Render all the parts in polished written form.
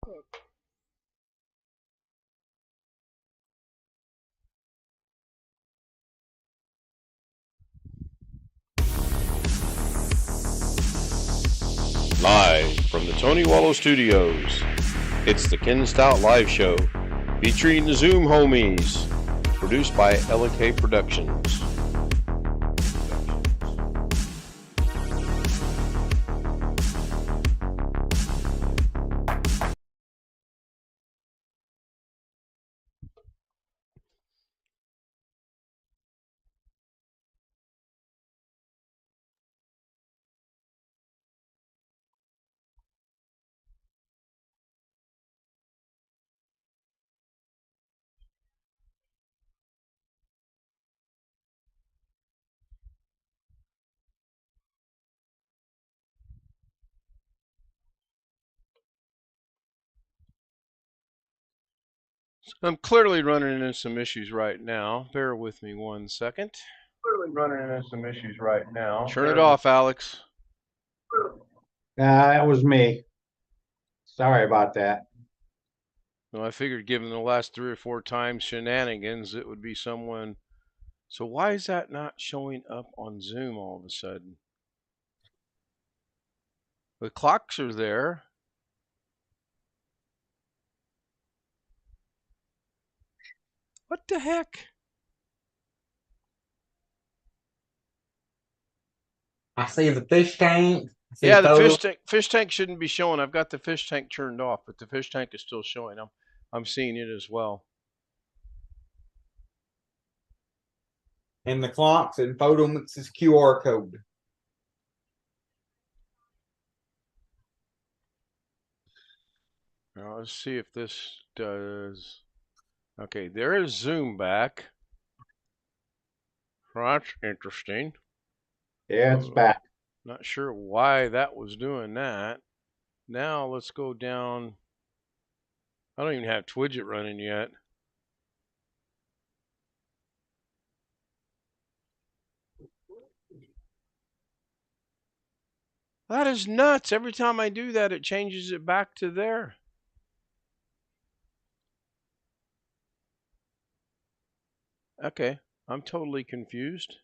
Live from the Tony Wallow Studios, it's the Ken Stout Live Show, featuring the Zoom homies, produced by LK Productions. I'm clearly running into some issues right now. Bear with me 1 second. Turn it off, Alex. That was me. Sorry about that. Well, I figured given the last 3 or 4 times shenanigans, it would be someone. So why is that not showing up on Zoom all of a sudden? The clocks are there. What the heck? I see the fish tank. Yeah, the fish tank shouldn't be showing. I've got the fish tank turned off, but the fish tank is still showing. I'm seeing it as well. And the clocks and Photomix's QR code. Now let's see if this does. Okay, there is Zoom back. That's interesting. Yeah, it's back. Not sure why that was doing that. Now let's go down. I don't even have Twidget running yet. That is nuts. Every time I do that, it changes it back to there. Okay, I'm totally confused.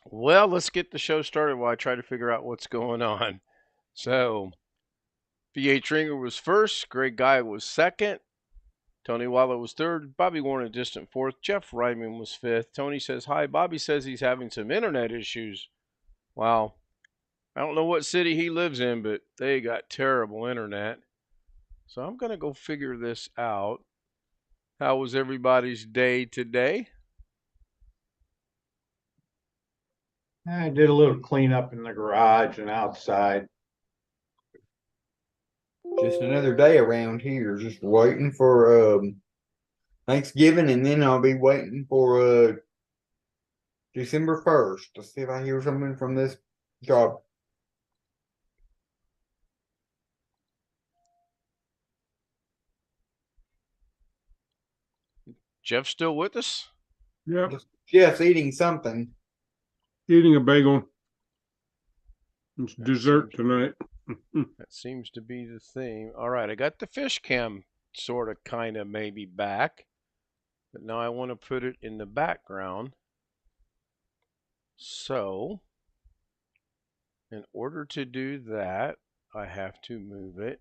Well, let's get the show started while I try to figure out what's going on. So, V.H. Ringer was first, Greg Guy was second, Tony Wallow was third, Bobby Warren a distant fourth, Jeff Ryman was fifth. Tony says hi. Bobby says he's having some internet issues. Wow. I don't know what city he lives in, but they got terrible internet. So I'm going to go figure this out. How was everybody's day today? I did a little cleanup in the garage and outside. Just another day around here. Just waiting for Thanksgiving, and then I'll be waiting for December 1st to see if I hear something from this job. Jeff still with us? Yep. Jeff's eating something. Eating a bagel. It's dessert tonight. That seems to be the theme. All right, I got the fish cam sort of kind of maybe back. But now I want to put it in the background. So, in order to do that, I have to move it.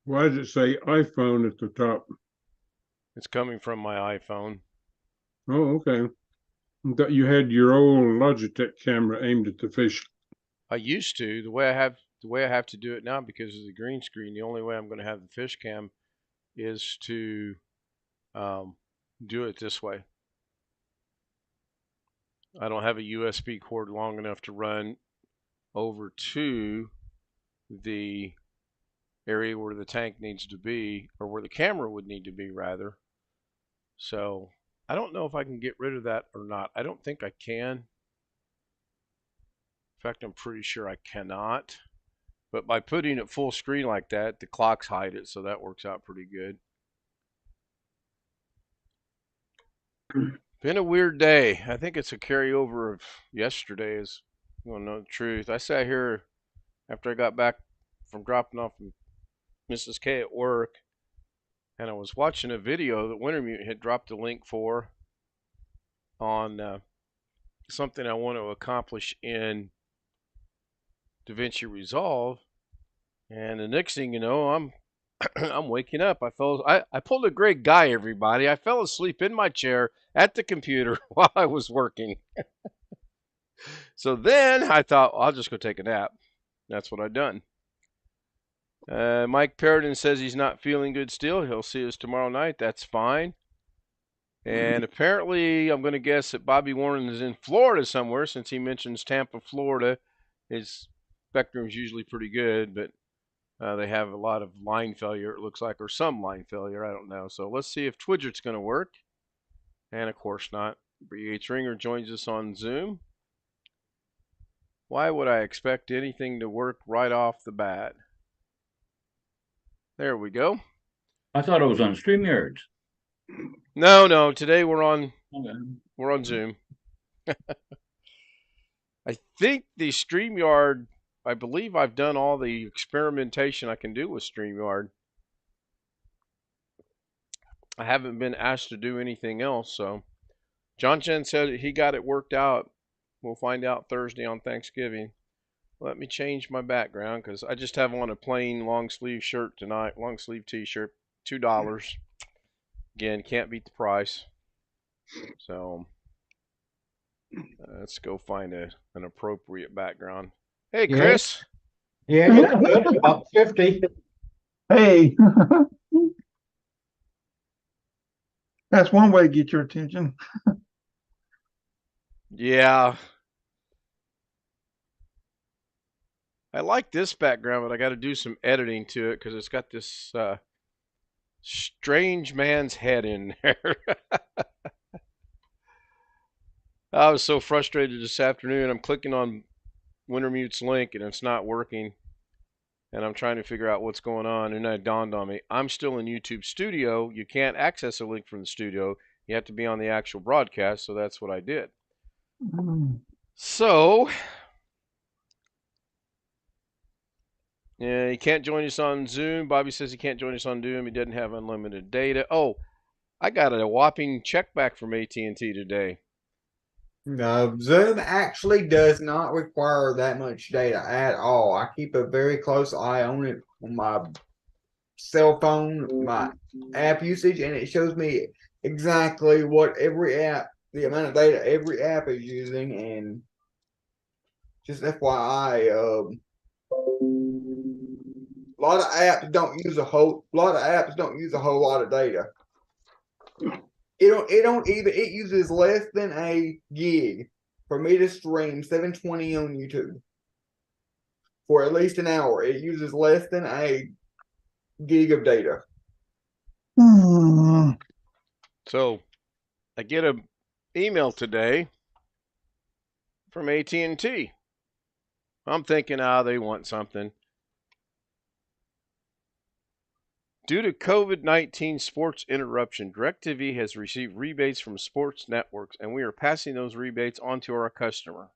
Why does it say iPhone at the top? It's coming from my iPhone. Oh, okay. I thought you had your old Logitech camera aimed at the fish. I used to. The way I have to do it now because of the green screen. The only way I'm going to have the fish cam is to do it this way. I don't have a USB cord long enough to run over to the area where the tank needs to be, or where the camera would need to be rather. So I don't know if I can get rid of that or not. I don't think I can. In fact, I'm pretty sure I cannot. But by putting it full screen like that, the clocks hide it, so that works out pretty good. Been a weird day. I think it's a carryover of yesterday's. You want to know the truth? I sat here after I got back from dropping off Mrs. K at work, and I was watching a video that Wintermute had dropped a link for on something I want to accomplish in DaVinci Resolve. And the next thing you know, I'm I'm waking up. I pulled a great guy, everybody. I fell asleep in my chair at the computer while I was working. So then I thought, well, I'll just go take a nap. That's what I've done. Mike Perrodin says he's not feeling good still. He'll see us tomorrow night. That's fine. And apparently, I'm going to guess that Bobby Warren is in Florida somewhere, since he mentions Tampa, Florida. His spectrum's usually pretty good, but they have a lot of line failure, it looks like, or some line failure. I don't know. So let's see if Twidget's going to work. And of course not. BH Ringer joins us on Zoom. Why would I expect anything to work right off the bat? There we go. I thought it was on StreamYards. No. Today we're on Okay. Zoom. I think the StreamYard, I believe I've done all the experimentation I can do with StreamYard. I haven't been asked to do anything else, so John Chen said he got it worked out. We'll find out Thursday on Thanksgiving. Let me change my background because I just have on a plain long sleeve shirt tonight, long sleeve t-shirt, $2. Again, can't beat the price. So let's go find an appropriate background. Hey, Chris. Yeah, it's about 50. Hey, that's one way to get your attention. Yeah. I like this background, but I got to do some editing to it because it's got this strange man's head in there. I was so frustrated this afternoon. I'm clicking on Wintermute's link and it's not working. And I'm trying to figure out what's going on. And it dawned on me, I'm still in YouTube Studio. You can't access a link from the studio. You have to be on the actual broadcast. So that's what I did. So, yeah, he can't join us on Zoom. Bobby says he can't join us on Zoom. He doesn't have unlimited data. Oh, I got a whopping check back from AT&T today. No, Zoom actually does not require that much data at all. I keep a very close eye on it on my cell phone, my app usage, and it shows me exactly what every app, the amount of data every app is using. And just FYI, a lot of apps don't use a whole lot of data. It uses less than a gig for me to stream 720 on YouTube for at least an hour. It uses less than a gig of data. So I get an email today from AT&T. I'm thinking, they want something. Due to COVID-19 sports interruption, DirecTV has received rebates from sports networks, and we are passing those rebates on to our customer.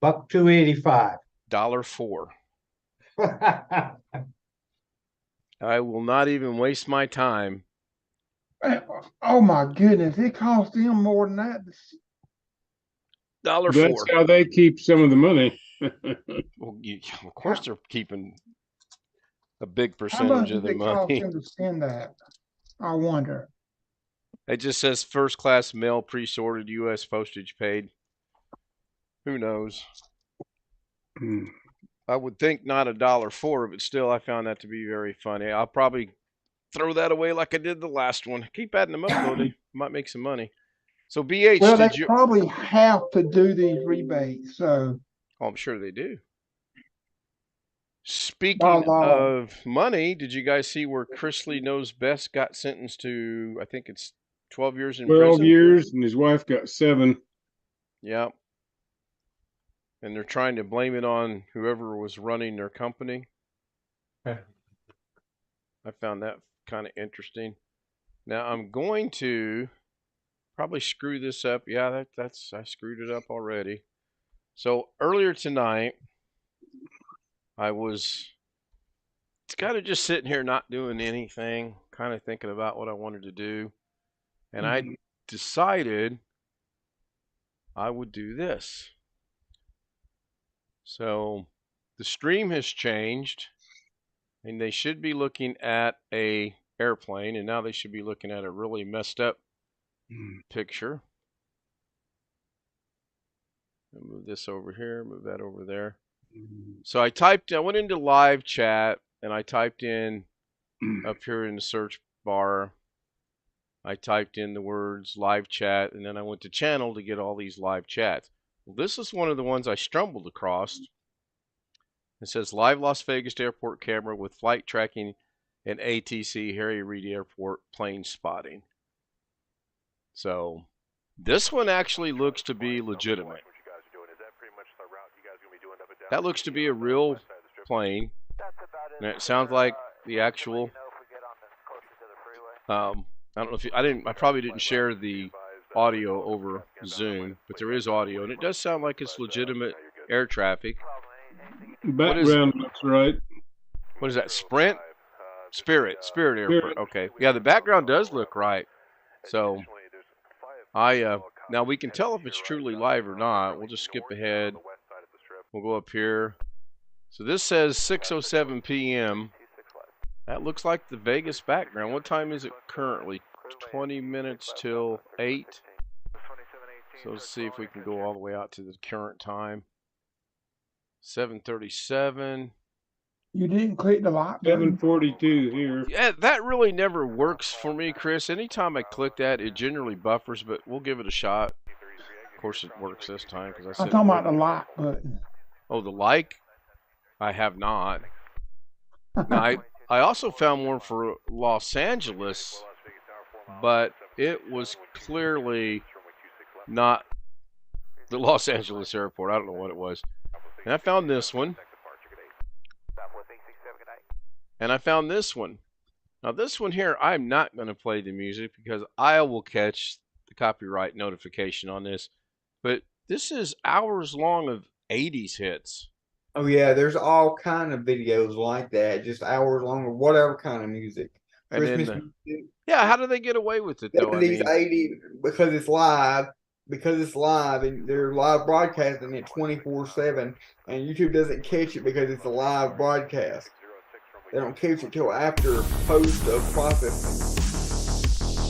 Buck 285. $4. I will not even waste my time. Oh my goodness, it costs them more than that. $4. That's how they keep some of the money. Well, of course, they're keeping a big How much percentage of does the it cost money. them to send that? I wonder. It just says first class mail pre-sorted, U.S. postage paid. Who knows? I would think not $4, but still, I found that to be very funny. I'll probably throw that away like I did the last one. Keep adding them up, though. They might make some money. So, BH, Well, they did you? probably have to do these rebates. So, Oh, I'm sure they do. Speaking by law. of money, did you guys see where Chris Lee Knows Best got sentenced to? I think it's 12 years in 12 prison. years, and his wife got 7. Yeah. and they're trying to blame it on whoever was running their company. Okay. I found that kind of interesting. Now I'm going to probably screw this up. Yeah, that's I screwed it up already. So earlier tonight, I was kind of just sitting here not doing anything, kind of thinking about what I wanted to do, and I decided I would do this. So the stream has changed, and they should be looking at a airplane, and now they should be looking at a really messed up picture. I'll move this over here, move that over there. So I went into live chat, and I typed in up here in the search bar, I typed in the words live chat, and then I went to channel to get all these live chats. Well, this is one of the ones I stumbled across. It says live Las Vegas airport camera with flight tracking and ATC Harry Reid Airport plane spotting. So this one actually looks to be legitimate. That looks to be a real plane. And it sounds like the actual. I don't know if I probably didn't share the audio over Zoom, but there is audio, and it does sound like it's legitimate air traffic. Background looks right. What is that? Spirit Airport. Okay, yeah, the background does look right. So now we can tell if it's truly live or not. We'll just skip ahead. We'll go up here. So this says 6:07 p.m. That looks like the Vegas background. What time is it currently? 20 minutes till 8. So let's see if we can go all the way out to the current time. 7:37. You didn't click the like button. 7:42 here. Yeah, that really never works for me, Chris. Anytime I click that, it generally buffers, but we'll give it a shot. Of course, it works this time because I'm talking about the like button. Oh, the like? I have not. Now, I also found one for Los Angeles, but it was clearly not the Los Angeles airport. I don't know what it was. And I found this one. And I found this one. Now, this one here, I'm not going to play the music because I will catch the copyright notification on this. But this is hours long of 80s hits. Oh yeah, there's all kind of videos like that, just hours long or whatever kind of music. And Christmas then, music, yeah, how do they get away with it, though? 70s, 80s, because it's live, and they're live broadcasting it 24/7, and YouTube doesn't catch it because it's a live broadcast. They don't catch it till after post of processing.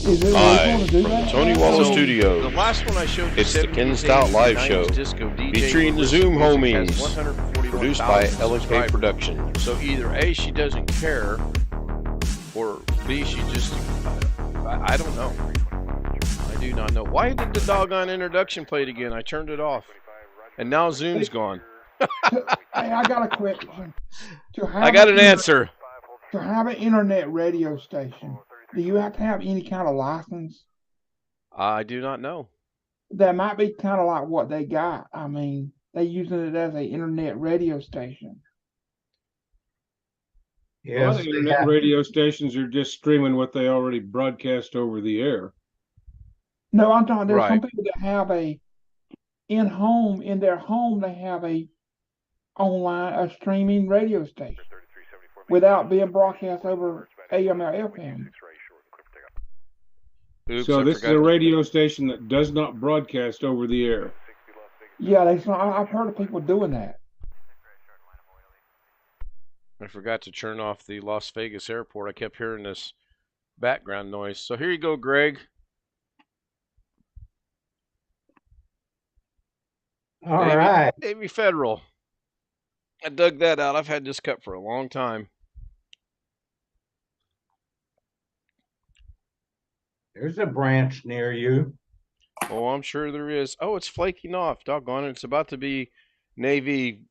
Live from the Tony Wallace Studios, The last one I showed you, it's the Ken Stout live show, featuring the Zoom homies, produced by LK Productions. So either A, she doesn't care, or B, she just, I don't know. I do not know. Why did the doggone introduction play it again? I turned it off. And now Zoom's gone. Hey, I got a question. I got an answer. To have an internet radio station, do you have to have any kind of license? I do not know. That might be kind of like what they got. I mean, they using it as an internet radio station. A lot Yes, of internet radio stations are just streaming what they already broadcast over the air. No, I'm talking. There's Right. some people that have in their home, they have a streaming radio station without being broadcast over AM or FM. Oops, So I this is forgot a radio station that does not broadcast over the air. Yeah, I've heard of people doing that. I forgot to turn off the Las Vegas airport. I kept hearing this background noise. So here you go, Greg. all right. Navy Federal. I dug that out. I've had this cup for a long time. There's a branch near you. Oh, I'm sure there is. Oh, it's flaking off. Doggone it. It's about to be Navy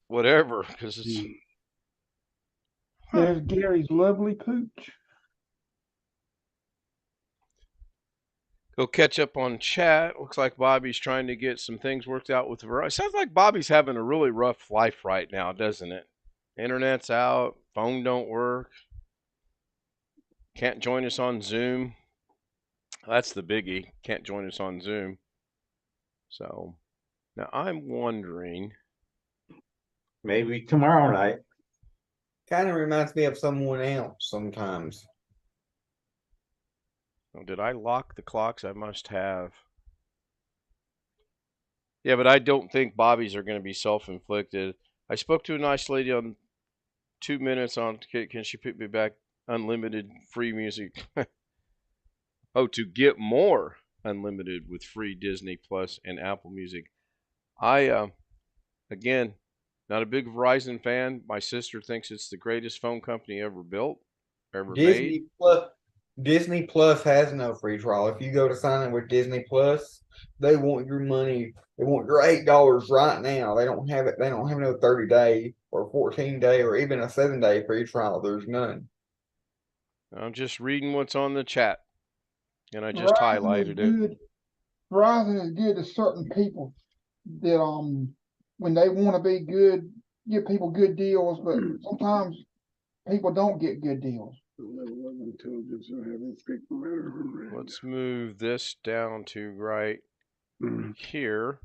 whatever. Because it's... There's Gary's lovely pooch. Go catch up on chat. Looks like Bobby's trying to get some things worked out with Verizon. Sounds like Bobby's having a really rough life right now, doesn't it? Internet's out, phone don't work. Can't join us on Zoom. That's the biggie. Can't join us on Zoom. So now I'm wondering. Maybe tomorrow night. Kind of reminds me of someone else sometimes. Oh, did I lock the clocks? I must have. Yeah, but I don't think Bobby's are going to be self-inflicted. I spoke to a nice lady on 2 minutes on, can she put me back unlimited free music? Oh, to get more unlimited with free Disney Plus and Apple Music. Again, not a big Verizon fan. My sister thinks it's the greatest phone company ever built, ever made. Disney Plus has no free trial. If you go to sign in with Disney Plus, they want your money. They want your $8 right now. They don't have it. They don't have no 30-day or 14-day or even a 7-day free trial. There's none. I'm just reading what's on the chat, and I just highlighted it. Verizon is good to certain people that when they want to be good, give people good deals, but sometimes people don't get good deals. Let's move this down to right here.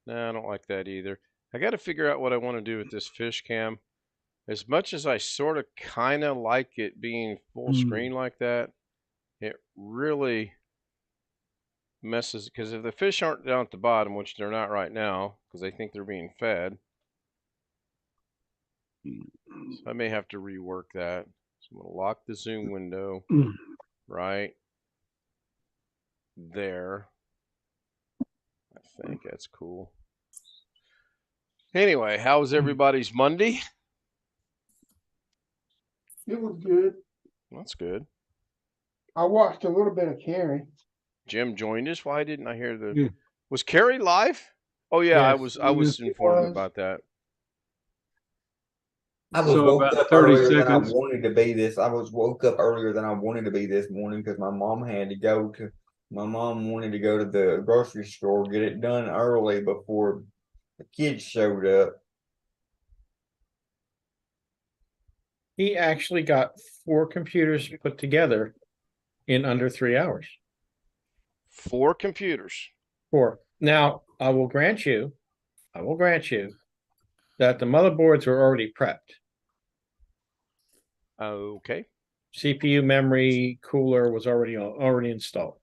No, I don't like that either. I got to figure out what I want to do with this fish cam. As much as I sort of kind of like it being full screen like that, it really messes, because if the fish aren't down at the bottom, which they're not right now, because I think they're being fed, so I may have to rework that. So I'm going to lock the zoom window right there. I think that's cool. Anyway, how was everybody's Monday? It was good. That's good. I watched a little bit of Carrie. Jim joined us. Why didn't I hear the? Was Carrie live? Oh yeah, Yes. I was informed about that. I was woke up earlier than I wanted to be this. I was woke up earlier than I wanted to be this morning because my mom had to go to. My mom wanted to go to the grocery store, get it done early before the kids showed up. He actually got 4 computers put together in under 3 hours. 4 computers. 4. Now, I will grant you that the motherboards were already prepped. Okay. CPU, memory, cooler was already installed.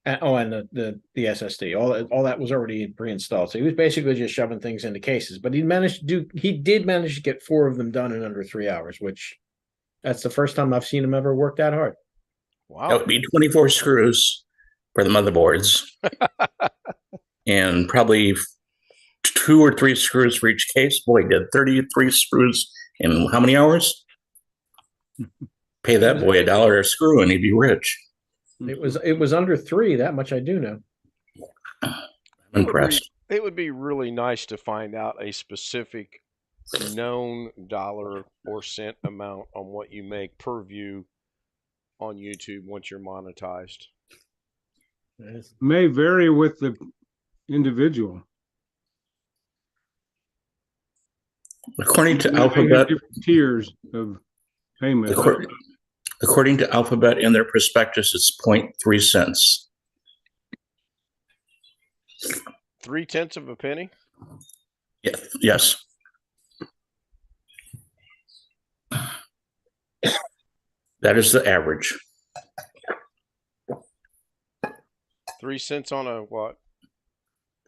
And the SSD, all that was already pre-installed. So he was basically just shoving things into cases. But he did manage to get 4 of them done in under 3 hours, which that's the first time I've seen him ever work that hard. Wow. That would be 24 screws for the motherboards. And probably 2 or 3 screws for each case. Boy, he did 33 screws in how many hours? Pay that boy $1 a screw and he'd be rich. It was under 3, that much I do know. I'm impressed. It would be really nice to find out a specific known dollar or cent amount on what you make per view on YouTube once you're monetized. May vary with the individual. According to Alphabet, tiers of payment. According to Alphabet in their prospectus, it's 0.3 cents. 0.3 of a penny? Yeah, yes. That is the average. 3 cents on a what?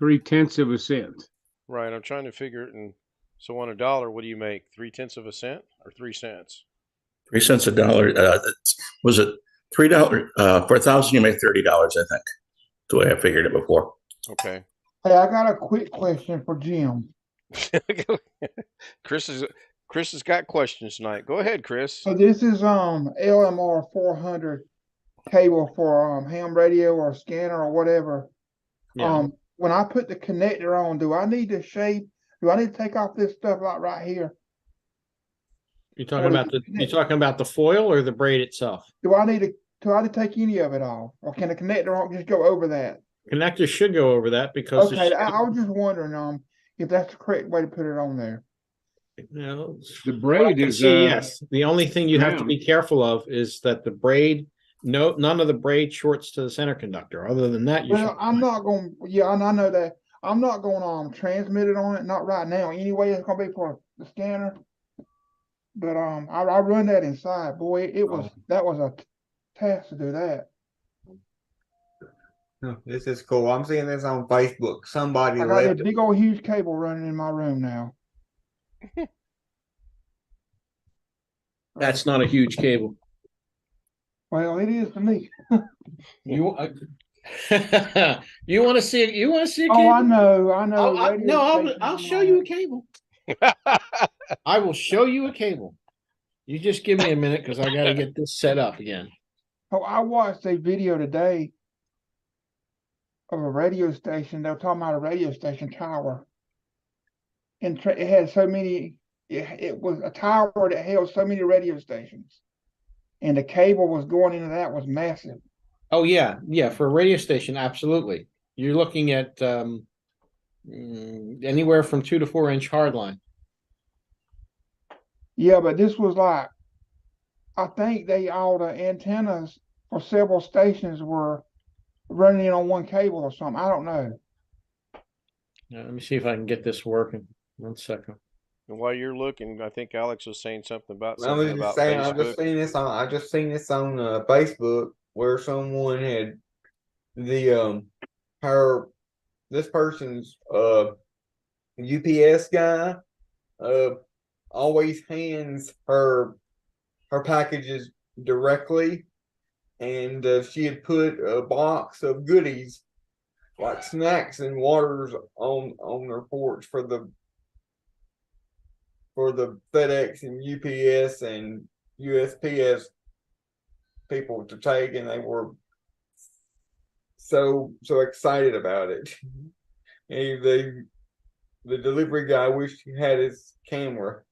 0.3 of a cent. Right, I'm trying to figure it. And so on $1, what do you make? 0.3 of a cent or 3 cents? 3 cents a dollar. Was it $3 for 1,000? You make $30, I think. The way I figured it before. Okay. Hey, I got a quick question for Jim. Chris has got questions tonight. Go ahead, Chris. So this is LMR 400 cable for ham radio or scanner or whatever. Yeah. When I put the connector on, do I need to take off this stuff right here? You're talking about the foil or the braid itself? Do I need to Try to take any of it off, or can the connector just go over that? Connector should go over that because Okay, I was just wondering if that's the correct way to put it on there. The braid is yes. The only thing you have to down. be careful of is that the braid, none of the braid shorts to the center conductor. Other than that, you should. Well, I'm not going. Yeah, I know that. I'm not going to transmit it on it. Not right now. Anyway, it's going to be for the scanner. But I run that inside. Boy, that was a task to do that. This is cool. I'm seeing this on Facebook. Somebody I got left that big old huge cable running in my room now. That's not a huge cable. Well, it is to me. You you want to see it? You want to see a cable? Oh, I know. I'll show you a cable. I will show you a cable. You just give me a minute because I got to get this set up again. Oh, I watched a video today of a radio station. They were talking about a radio station tower, and it had so many. It was a tower that held so many radio stations, and the cable was going into that was massive. Oh yeah, for a radio station, absolutely. You're looking at anywhere from 2 to 4 inch hardline. Yeah, but this was like, I think all the antennas for several stations were running in on one cable or something. I don't know. Let me see if I can get this working. 1 second. And while you're looking, I think Alex was saying something about I was just saying, Facebook. I just seen this on Facebook where someone had this person's UPS guy always hands her packages directly, and she had put a box of goodies like snacks and waters on her porch for the FedEx and UPS and USPS people to take, and they were so excited about it. And the delivery guy wished he had his camera.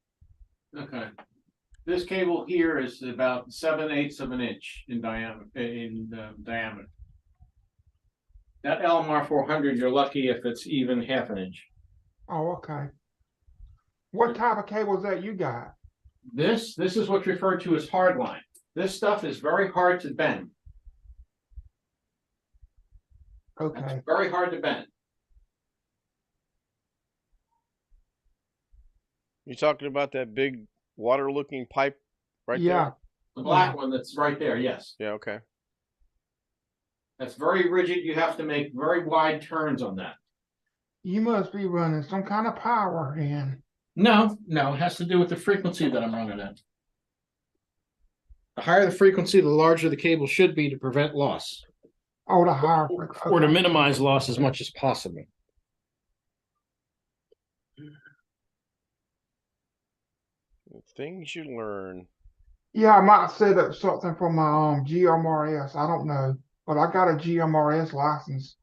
Okay. This cable here is about 7/8 of an inch in diameter. That LMR 400, you're lucky if it's even half an inch. Oh, okay. What type of cable is that you got? This is what's referred to as hardline. This stuff is very hard to bend. Okay. It's very hard to bend. You talking about that big water-looking pipe right there? The black one that's right there, yes. Yeah, okay. That's very rigid. You have to make very wide turns on that. You must be running some kind of power in. No, it has to do with the frequency that I'm running at. The higher the frequency, the larger the cable should be to prevent loss. Oh, the higher frequency. Or to minimize loss as much as possible. Things you learn. Yeah, I might set up something for my GMRS. I don't know, but I got a GMRS license.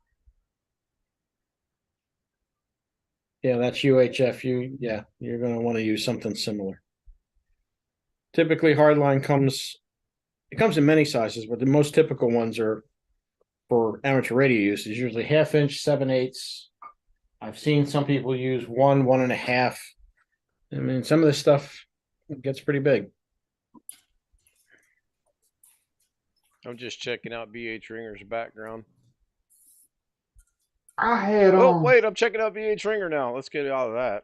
Yeah, that's UHF. You're going to want to use something similar. Typically, hardline comes in many sizes, but the most typical ones are for amateur radio use is usually 1/2 inch, 7/8. I've seen some people use 1.5. I mean, some of this stuff gets pretty big. I'm just checking out BH Ringer's background. I had wait, I'm checking out BH Ringer now. Let's get out of that.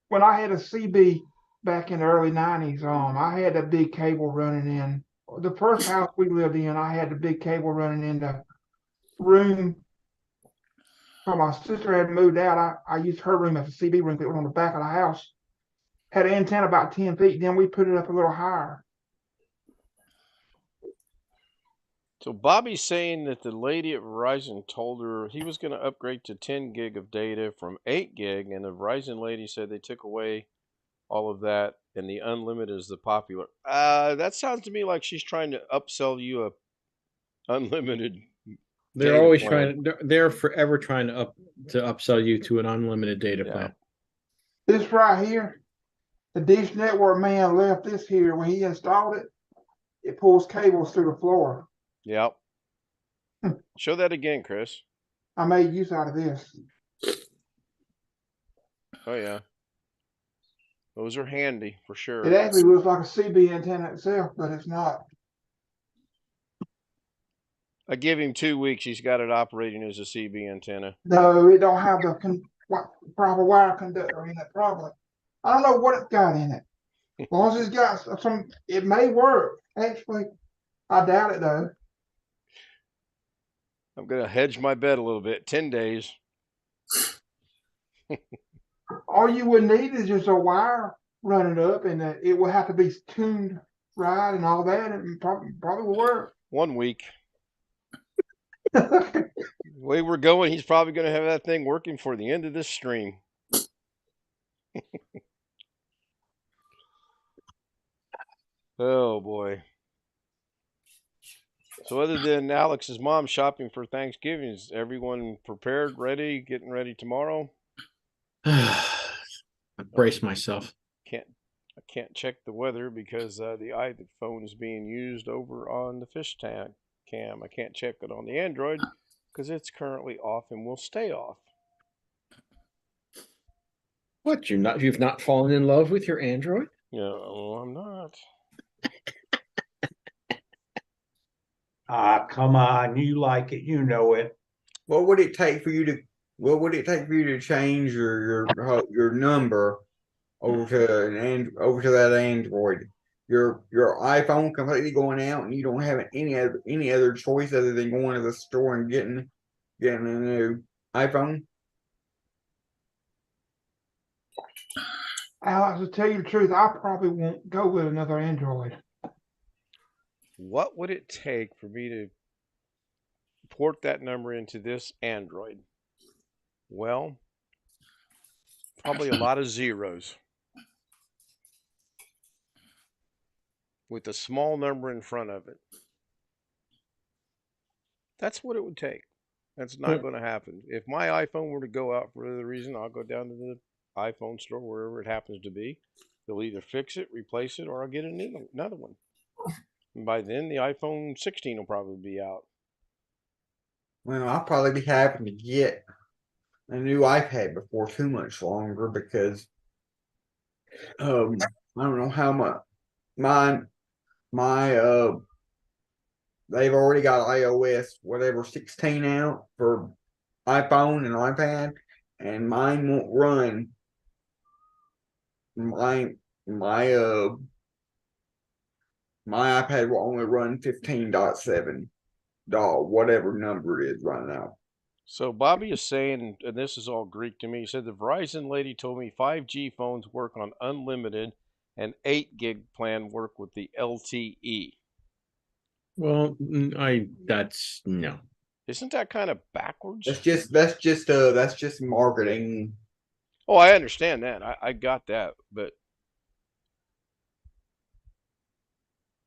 When I had a CB back in the early 90s, I had a big cable running in. The first house we lived in, I had the big cable running in the room. When my sister had moved out, I used her room as a CB room. It was on the back of the house. Had an antenna about 10 feet. Then we put it up a little higher. So Bobby's saying that the lady at Verizon told her he was going to upgrade to 10 gig of data from 8 gig, and the Verizon lady said they took away all of that, and the unlimited is the popular. That sounds to me like she's trying to upsell you a unlimited. They're always plan. They're forever trying to upsell you to an unlimited data plan. This right here, the Dish Network man left this here when he installed it. it pulls cables through the floor. Yep. Show that again, Chris. I made use out of this. Oh yeah. Those are handy for sure. It actually looks like a CB antenna itself, but it's not. I give him 2 weeks. He's got it operating as a CB antenna. No, it don't have the proper wire conductor in it. Probably. I don't know what it's got in it. As long as it's got some, it may work. Actually, I doubt it though. I'm gonna hedge my bet a little bit. 10 days. All you would need is just a wire running up, and it will have to be tuned right and all that, and probably will work. 1 week. The way we're going, he's probably going to have that thing working for the end of this stream. Oh boy. So other than Alex's mom shopping for Thanksgiving, is everyone prepared, ready, getting ready tomorrow? I brace myself. I can't check the weather because the iPhone is being used over on the fish tank cam. I can't check it on the Android because it's currently off and will stay off. What, you've not fallen in love with your Android? No, I'm not. Come on, you like it, you know it. What would it take for you to change your number over to that Android? Your iPhone completely going out, and you don't have any other choice other than going to the store and getting a new iPhone. Alex, to tell you the truth, I probably won't go with another Android. What would it take for me to port that number into this Android? Well, probably a lot of zeros with a small number in front of it. That's what it would take. That's not going to happen. If my iPhone were to go out for other reason, I'll go down to the iPhone store, wherever it happens to be. They'll either fix it, replace it, or I'll get another one. And by then, the iPhone 16 will probably be out. Well, I'll probably be happy to get a new iPad before too much longer because I don't know how much they've already got iOS 16 out for iPhone and iPad, and mine won't run my iPad will only run 15.7, whatever number it is right now. So Bobby is saying, and this is all Greek to me, he said the Verizon lady told me 5G phones work on unlimited and 8 gig plan work with the LTE. Well, that's no. Isn't that kind of backwards? That's just marketing. Oh, I understand that. I got that, but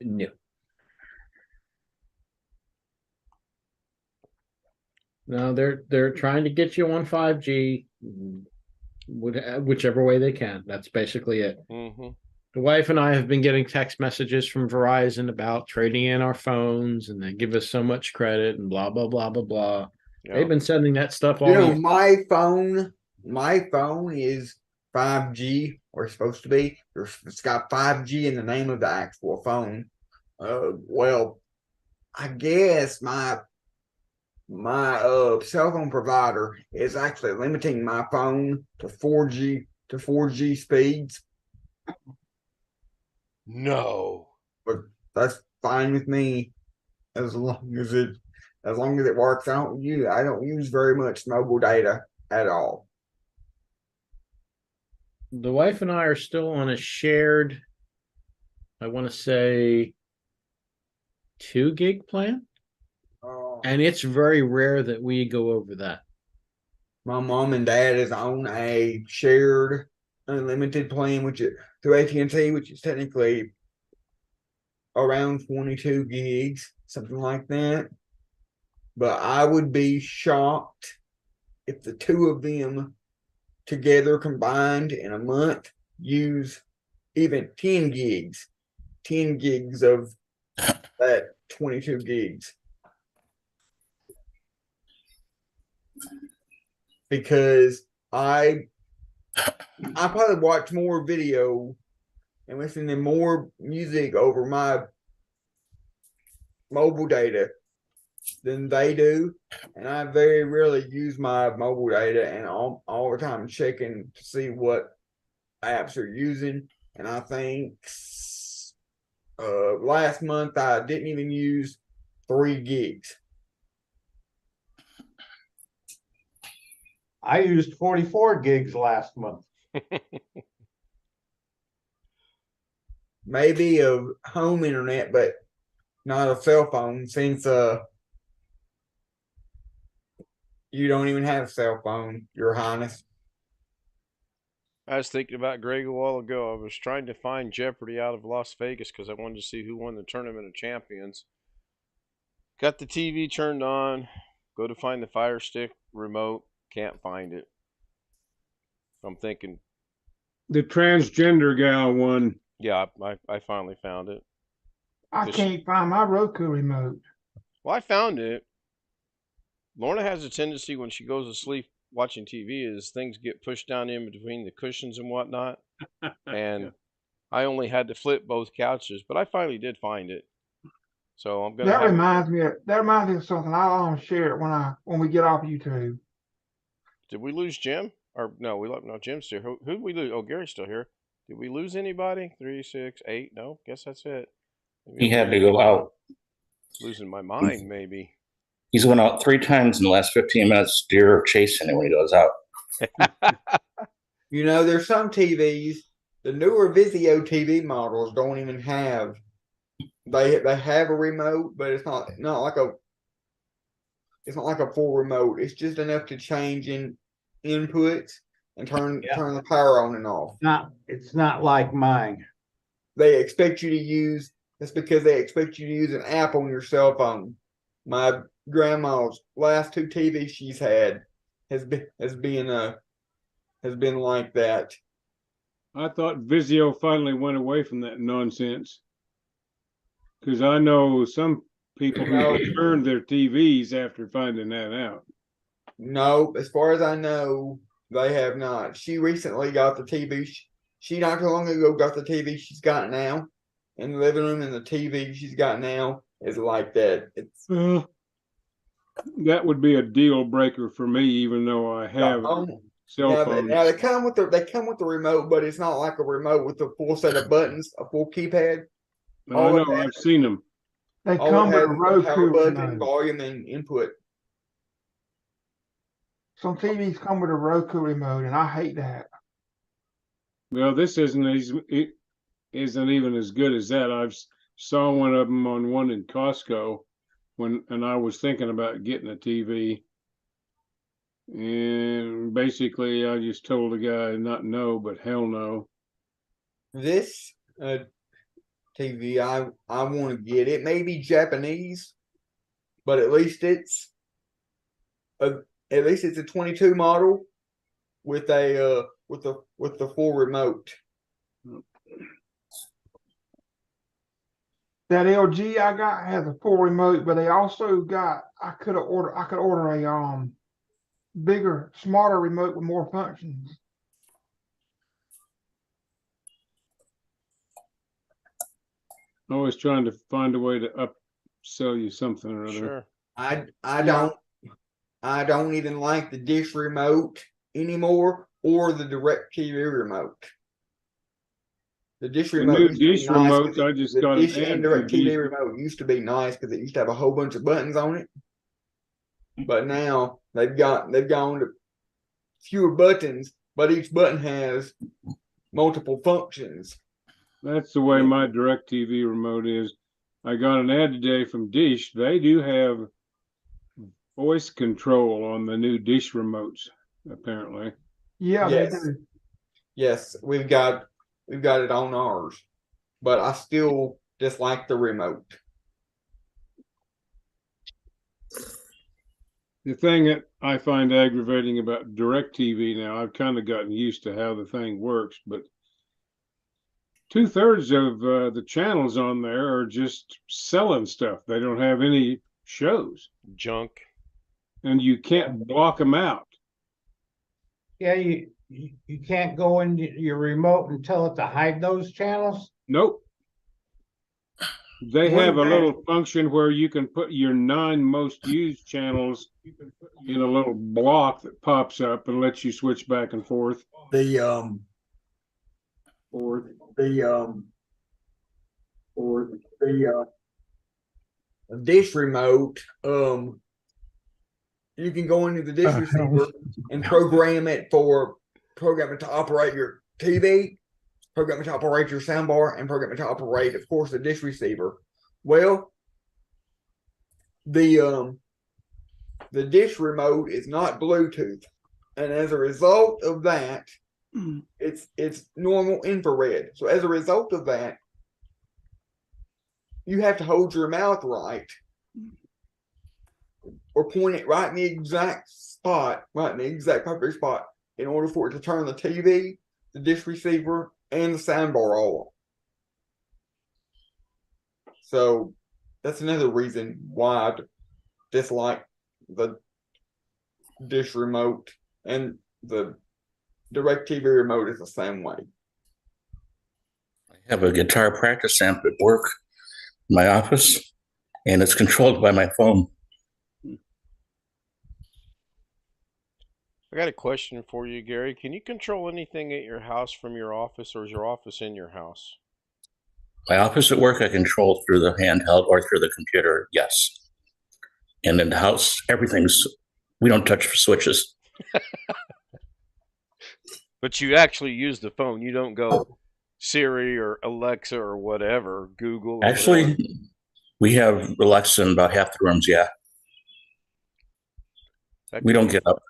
no. No, they're trying to get you on 5G, whichever way they can. That's basically it. Mm-hmm. The wife and I have been getting text messages from Verizon about trading in our phones, and they give us so much credit and blah blah blah blah blah. Yeah. They've been sending that stuff all. My phone is 5G, or it's supposed to be. It's got 5G in the name of the actual phone. Well, I guess my cell phone provider is actually limiting my phone to 4G speeds. No, but that's fine with me as long as it works. I don't use very much mobile data at all. The wife and I are still on a shared, I want to say, 2 gig plan. And it's very rare that we go over that. My mom and dad is on a shared unlimited plan, which is through AT&T, which is technically around 22 gigs, something like that. But I would be shocked if the two of them together combined in a month use even 10 gigs of 22 gigs. Because I probably watch more video and listen to more music over my mobile data than they do. And I very rarely use my mobile data, and all the time checking to see what apps are using. And I think last month I didn't even use 3 gigs. I used 44 gigs last month. Maybe of home internet, but not a cell phone, since you don't even have a cell phone, Your Highness. I was thinking about Greg a while ago. I was trying to find Jeopardy out of Las Vegas because I wanted to see who won the Tournament of Champions. Got the TV turned on, go to find the Fire Stick remote, can't find it. I'm thinking The transgender gal won. yeah, I finally found it. I can't find my Roku remote. Well, I found it. Lorna has a tendency when she goes to sleep watching TV is things get pushed down in between the cushions and whatnot. And I only had to flip both couches, but I finally did find it. So I'm gonna. That reminds me of something. I'll share it when we get off YouTube. Did we lose Jim? Or no, no, Jim's still here. Who did we lose? Oh, Gary's still here. Did we lose anybody? 3, 6, 8? No, guess that's it. Maybe he had to go out. Losing my mind, maybe. He's went out 3 times in the last 15 minutes. Deer chasing him when he goes out. There's some TVs, the newer Vizio TV models don't even have. They have a remote, but it's not like a full remote. It's just enough to change in inputs and turn the power on and off. It's not like mine. They expect you to use. That's because they expect you to use an app on your cell phone. My grandma's last 2 TVs she's had has been like that. I thought Vizio finally went away from that nonsense. Because I know some people who turned their TVs after finding that out. No, as far as I know, they have not. She recently got the TV. She not too long ago got the TV she's got now in the living room, and the TV she's got now is like that. It's that would be a deal breaker for me, even though I have cell phones. Now they come with the remote, but it's not like a remote with a full set of buttons, a full keypad. I know, I've seen them. They come with a Roku button, volume, and input. Some TVs come with a Roku remote, and I hate that. Well, this isn't even as good as that. I've saw one of them on one in Costco and I was thinking about getting a TV. And basically, I just told the guy not no, but hell no. This TV, I want to get it. May be Japanese, but at least it's a 22 model with a with the full remote. That LG I got has a full remote, but they also got I could order a bigger, smarter remote with more functions. Always trying to find a way to upsell you something or other. Sure. I don't even like the dish remote anymore or the direct TV remote. The dish remote. The new dish remotes, I just got an and direct TV remote used to be nice because it used to have a whole bunch of buttons on it. But now they've gone to fewer buttons, but each button has multiple functions. That's the way my direct TV remote is. I got an ad today from Dish. They do have voice control on the new Dish remotes, apparently. Yeah, yes. They do. Yes, we've got it on ours, but I still dislike the remote. The thing that I find aggravating about DirecTV now, I've kind of gotten used to how the thing works, but 2/3 of the channels on there are just selling stuff. They don't have any shows. Junk. And you can't block them out. Yeah, you can't go into your remote and tell it to hide those channels. Nope. They have a little function where you can put your 9 most used channels in a little block that pops up and lets you switch back and forth. The dish remote, you can go into the dish receiver and program it to operate your TV, program it to operate your soundbar, and program it to operate, of course, the dish receiver. Well, the dish remote is not Bluetooth, and as a result of that, it's normal infrared. So as a result of that, you have to hold your mouth right or point it right in the exact spot, right in the exact perfect spot, in order for it to turn the TV, the dish receiver, and the soundbar on. So that's another reason why I dislike the dish remote, and the DirecTV remote is the same way. I have a guitar practice amp at work in my office, and it's controlled by my phone. I got a question for you, Gary. Can you control anything at your house from your office, or is your office in your house? My office at work I control through the handheld or through the computer, yes. And in the house, we don't touch switches. But you actually use the phone. You don't go Siri or Alexa or whatever, Google. Or actually, whatever. We have Alexa in about half the rooms, yeah. We don't get up.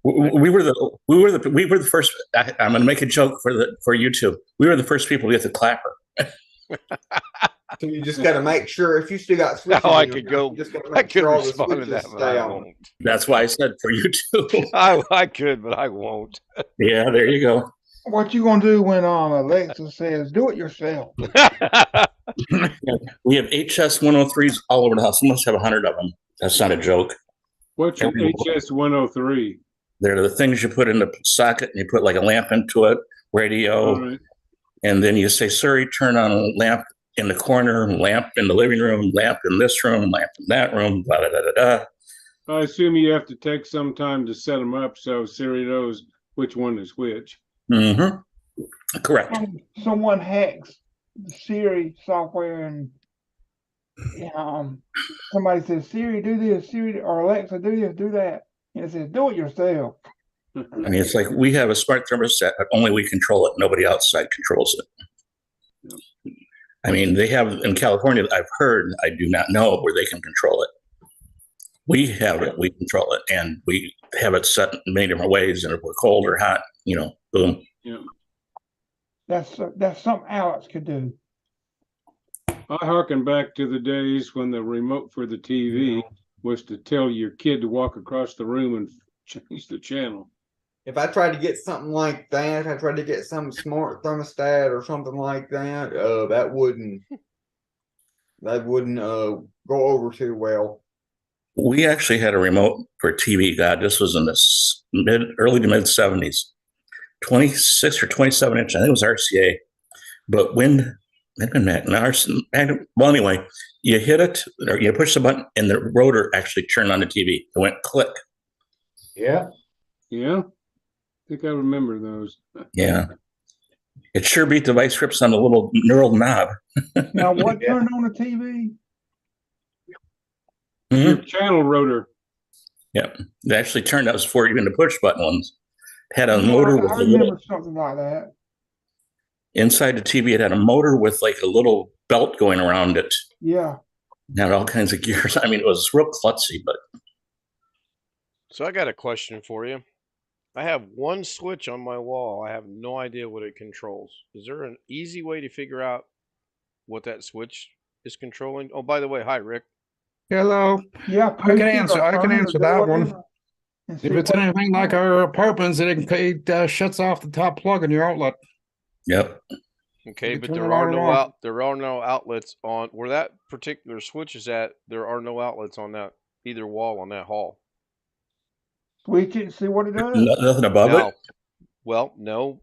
We were the first. I'm going to make a joke for YouTube. We were the first people to get the clapper. So you just got to make sure if you still got switches. No, I could go. I could respond to that, but I won't. That's why I said for YouTube. I could, but I won't. Yeah, there you go. What you gonna do when Alexa says do it yourself? We have HS 103s all over the house. We must have 100 of them. That's not a joke. What's an HS 103? They're the things you put in the socket and you put like a lamp into it, radio, right. And then you say, Siri, turn on a lamp in the corner, lamp in the living room, lamp in this room, lamp in that room, blah, blah, blah, blah. I assume you have to take some time to set them up so Siri knows which one is which. Mm-hmm. Correct. Someone hacks the Siri software and somebody says, Siri, do this, Siri, or Alexa, do this, do that. And it says, do it yourself. I mean, it's like we have a smart thermostat, but only we control it. Nobody outside controls it. I mean, they have in California, I've heard, I do not know where they can control it. We have it, we control it, and we have it set in many different ways. And if we're cold or hot, boom. Yeah. That's something Alex could do. I harken back to the days when the remote for the TV was to tell your kid to walk across the room and change the channel. If I tried to get something like that, I tried to get some smart thermostat or something like that, that wouldn't go over too well. We actually had a remote for TV. God, this was in the early to mid 70s, 26 or 27 inch. I think it was RCA. But well, anyway, you hit it or you push the button and the rotor actually turned on the TV. It went click. Yeah. Yeah. I think I remember those. Yeah. It sure beat the vice grips on the little knurled knob. Now, what turned on the TV? Mm-hmm. Your channel rotor. Yeah. It actually turned out before even the push button ones. It had a motor with I remember something like that. Inside the TV, it had a motor with like a little belt going around it. Yeah. It had all kinds of gears. I mean, it was real klutzy, but. So I got a question for you. I have one switch on my wall. I have no idea what it controls. Is there an easy way to figure out what that switch is controlling? Oh, by the way, hi, Rick. Hello. Yeah, I can answer that one. If it's anything like our apartments, it shuts off the top plug in your outlet. Yep. Okay, You but turn there it are on and no off. there are no outlets on where that particular switch is at. There are no outlets on that either wall on that hall. Switch it and see what it does. Nothing above Now, it. well, no,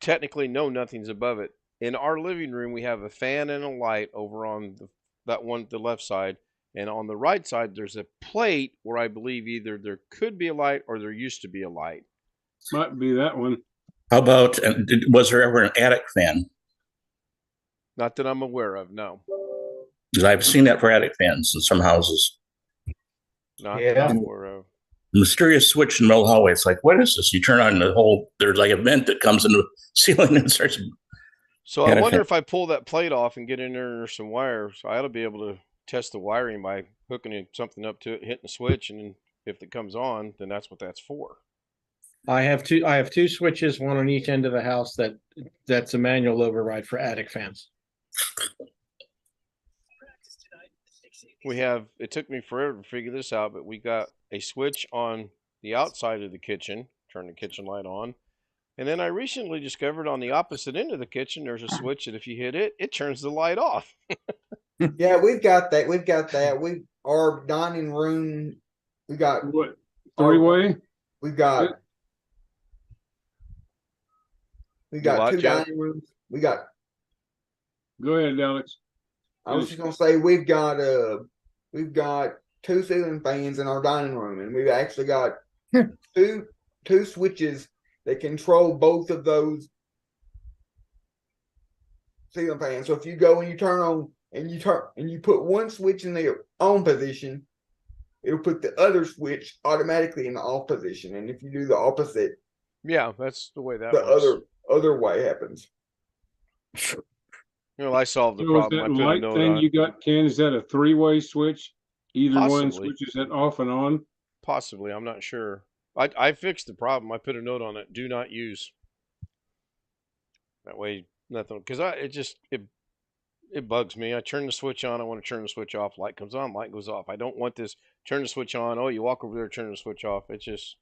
technically, no, nothing's above it. In our living room, we have a fan and a light over on that one, the left side, and on the right side, there's a plate where I believe either there could be a light or there used to be a light. Might be that one. How about, was there ever an attic fan? Not that I'm aware of, no. Because I've seen that for attic fans in some houses. Not that I'm aware of. Mysterious switch in the middle of the hallway. It's like, what is this? You turn on the whole, there's like a vent that comes in the ceiling and starts. So I wonder if I pull that plate off and get in there and there's some wires, I ought to be able to test the wiring by hooking something up to it, hitting the switch, and then if it comes on, then that's what that's for. I have two switches, one on each end of the house. That's a manual override for attic fans. It took me forever to figure this out, but we got a switch on the outside of the kitchen, turn the kitchen light on. And then I recently discovered on the opposite end of the kitchen, there's a switch that if you hit it, it turns the light off. Yeah, we've got that. Our dining room, we got what, three-way? We got two dining rooms. Go ahead, Alex. I was just gonna say we've got two ceiling fans in our dining room, and we've actually got two switches that control both of those ceiling fans. So if you go and you turn on and you put one switch in the on position, it'll put the other switch automatically in the off position. And if you do the opposite, yeah, that's the way that works. The other way happens. I solved the So problem. Is that light thing you got, Ken, is that a three-way switch? Either one switches it off and on? Possibly, I'm not sure. I fixed the problem. I put a note on it: do not use. That way, nothing. Because it bugs me. I turn the switch on. I want to turn the switch off. Light comes on. Light goes off. I don't want this. Turn the switch on. Oh, you walk over there, turn the switch off. It's just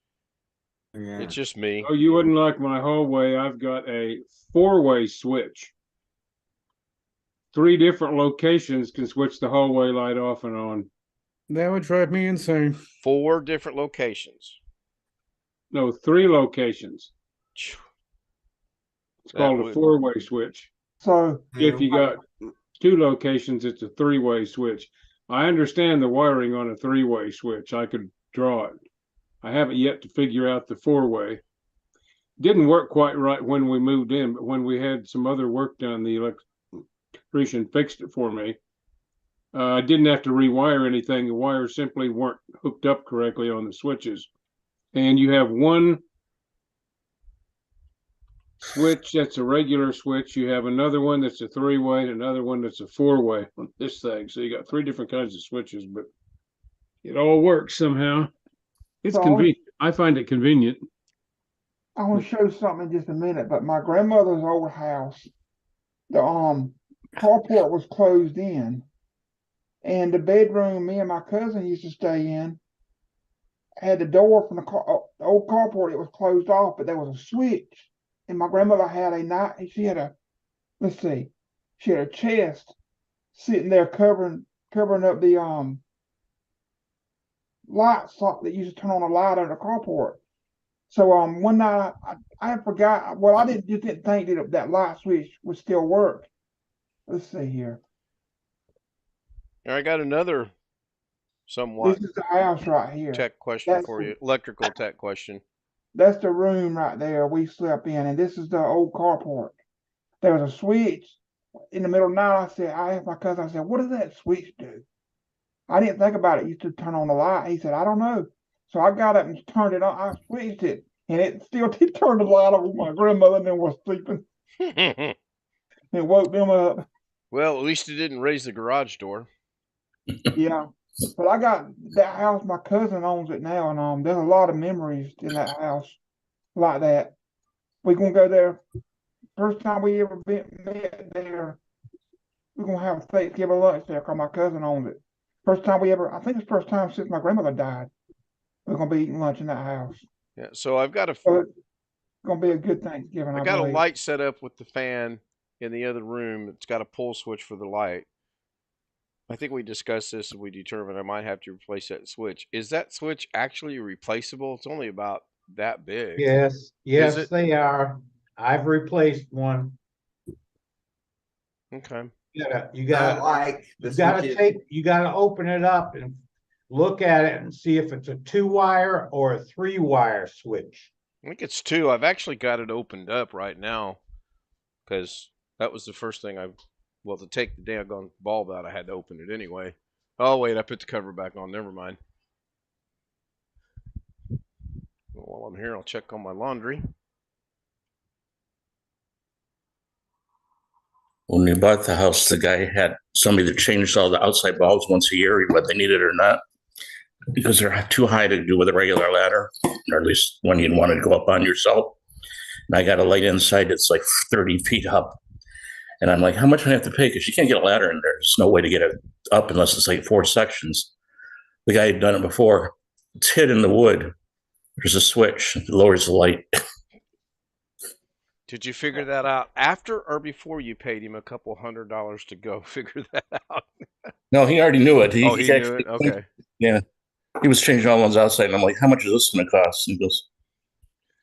me. Oh, you wouldn't like my hallway. I've got a four-way switch. 3 different locations can switch the hallway light off and on. That would drive me insane. 4 different locations. No, 3 locations. It's called a 4-way switch. So if you got 2 locations, it's a 3-way switch. I understand the wiring on a 3-way switch. I could draw it. I haven't yet to figure out the 4-way. Didn't work quite right when we moved in, but when we had some other work done, the electrician fixed it for me. I didn't have to rewire anything. The wires simply weren't hooked up correctly on the switches. And you have one switch that's a regular switch. You have another one that's a 3-way and another one that's a 4-way on this thing. So you got 3 different kinds of switches, but it all works somehow. It's convenient. I find it convenient. I want to show something in just a minute, but my grandmother's old house, the carport was closed in, and the bedroom me and my cousin used to stay in had the door from the old carport. It was closed off, but there was a switch, and my grandmother had she had a chest sitting there covering up the light socket that used to turn on a light under the carport. So one night I forgot. Well, I didn't think that light switch would still work. Let's see here. I got another somewhat. This is the house right here. Tech question for you. Electrical tech question. That's the room right there we slept in, and this is the old carport. There was a switch in the middle of the night. I asked my cousin, I said, what does that switch do? I didn't think about it. It used to turn on the light. He said, I don't know. So I got up and turned it on. I switched it, and it still did turn the light on. My grandmother and them was sleeping. It woke them up. Well, at least it didn't raise the garage door. Yeah. But I got that house. My cousin owns it now, and there's a lot of memories in that house like that. We're gonna go there. First time we ever met there. We're gonna have a Thanksgiving lunch there because my cousin owns it. I think it's the first time since my grandmother died. We're gonna be eating lunch in that house. Yeah, so I've got it's gonna be a good Thanksgiving. I got a light set up with the fan in the other room. It's got a pull switch for the light. I think we discussed this and we determined I might have to replace that switch. Is that switch actually replaceable? It's only about that big. Yes, yes, they are. I've replaced one. Okay. You I gotta like the you gotta switches. you gotta open it up and look at it and see if it's a 2-wire or a 3-wire switch. I think it's 2. I've actually got it opened up right now because that was the first thing well, to take the daggone bulb out, I had to open it anyway. Oh, wait, I put the cover back on. Never mind. Well, while I'm here, I'll check on my laundry. When we bought the house, the guy had somebody that changed all the outside bulbs once a year, whether they needed it or not, because they're too high to do with a regular ladder, or at least when you'd want to go up on yourself. And I got a light inside that's like 30 feet up. And I'm like, how much do I have to pay? Because you can't get a ladder in there. There's no way to get it up unless it's like 4 sections. The guy had done it before. It's hid in the wood. There's a switch. It lowers the light. Did you figure that out after or before you paid him a couple $100 to go figure that out? No, he already knew it. He knew actually, it? Okay. Yeah. He was changing all the ones outside. And I'm like, how much is this going to cost? And he goes,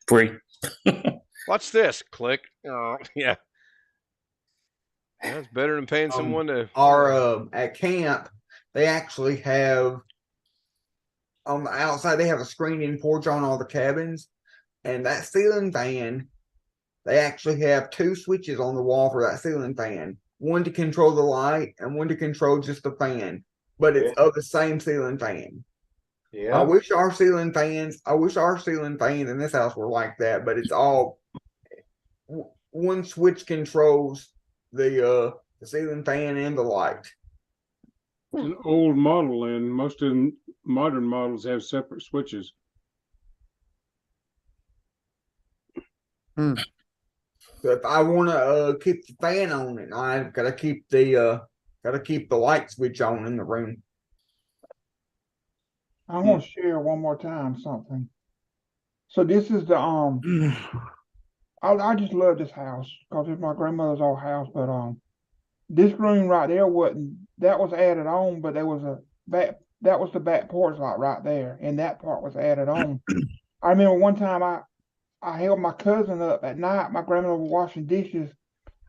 free. What's this? Click. Oh, yeah. That's better than paying someone to. At camp, they actually have on the outside. They have a screen-in porch on all the cabins, and that ceiling fan. They actually have 2 switches on the wall for that ceiling fan. One to control the light, and one to control just the fan. But it's of the same ceiling fan. Yeah. I wish our ceiling fans in this house were like that, but it's all one switch controls the ceiling fan and the light. It's an old model, and most of the modern models have separate switches. So if I want to keep the fan on, and I've got to keep the light switch on in the room. I want to share one more time something. So this is the I just love this house because it's my grandmother's old house. But this room right there that was added on, but there was that was the back porch lot right there, and that part was added on. I remember one time I held my cousin up at night. My grandmother was washing dishes.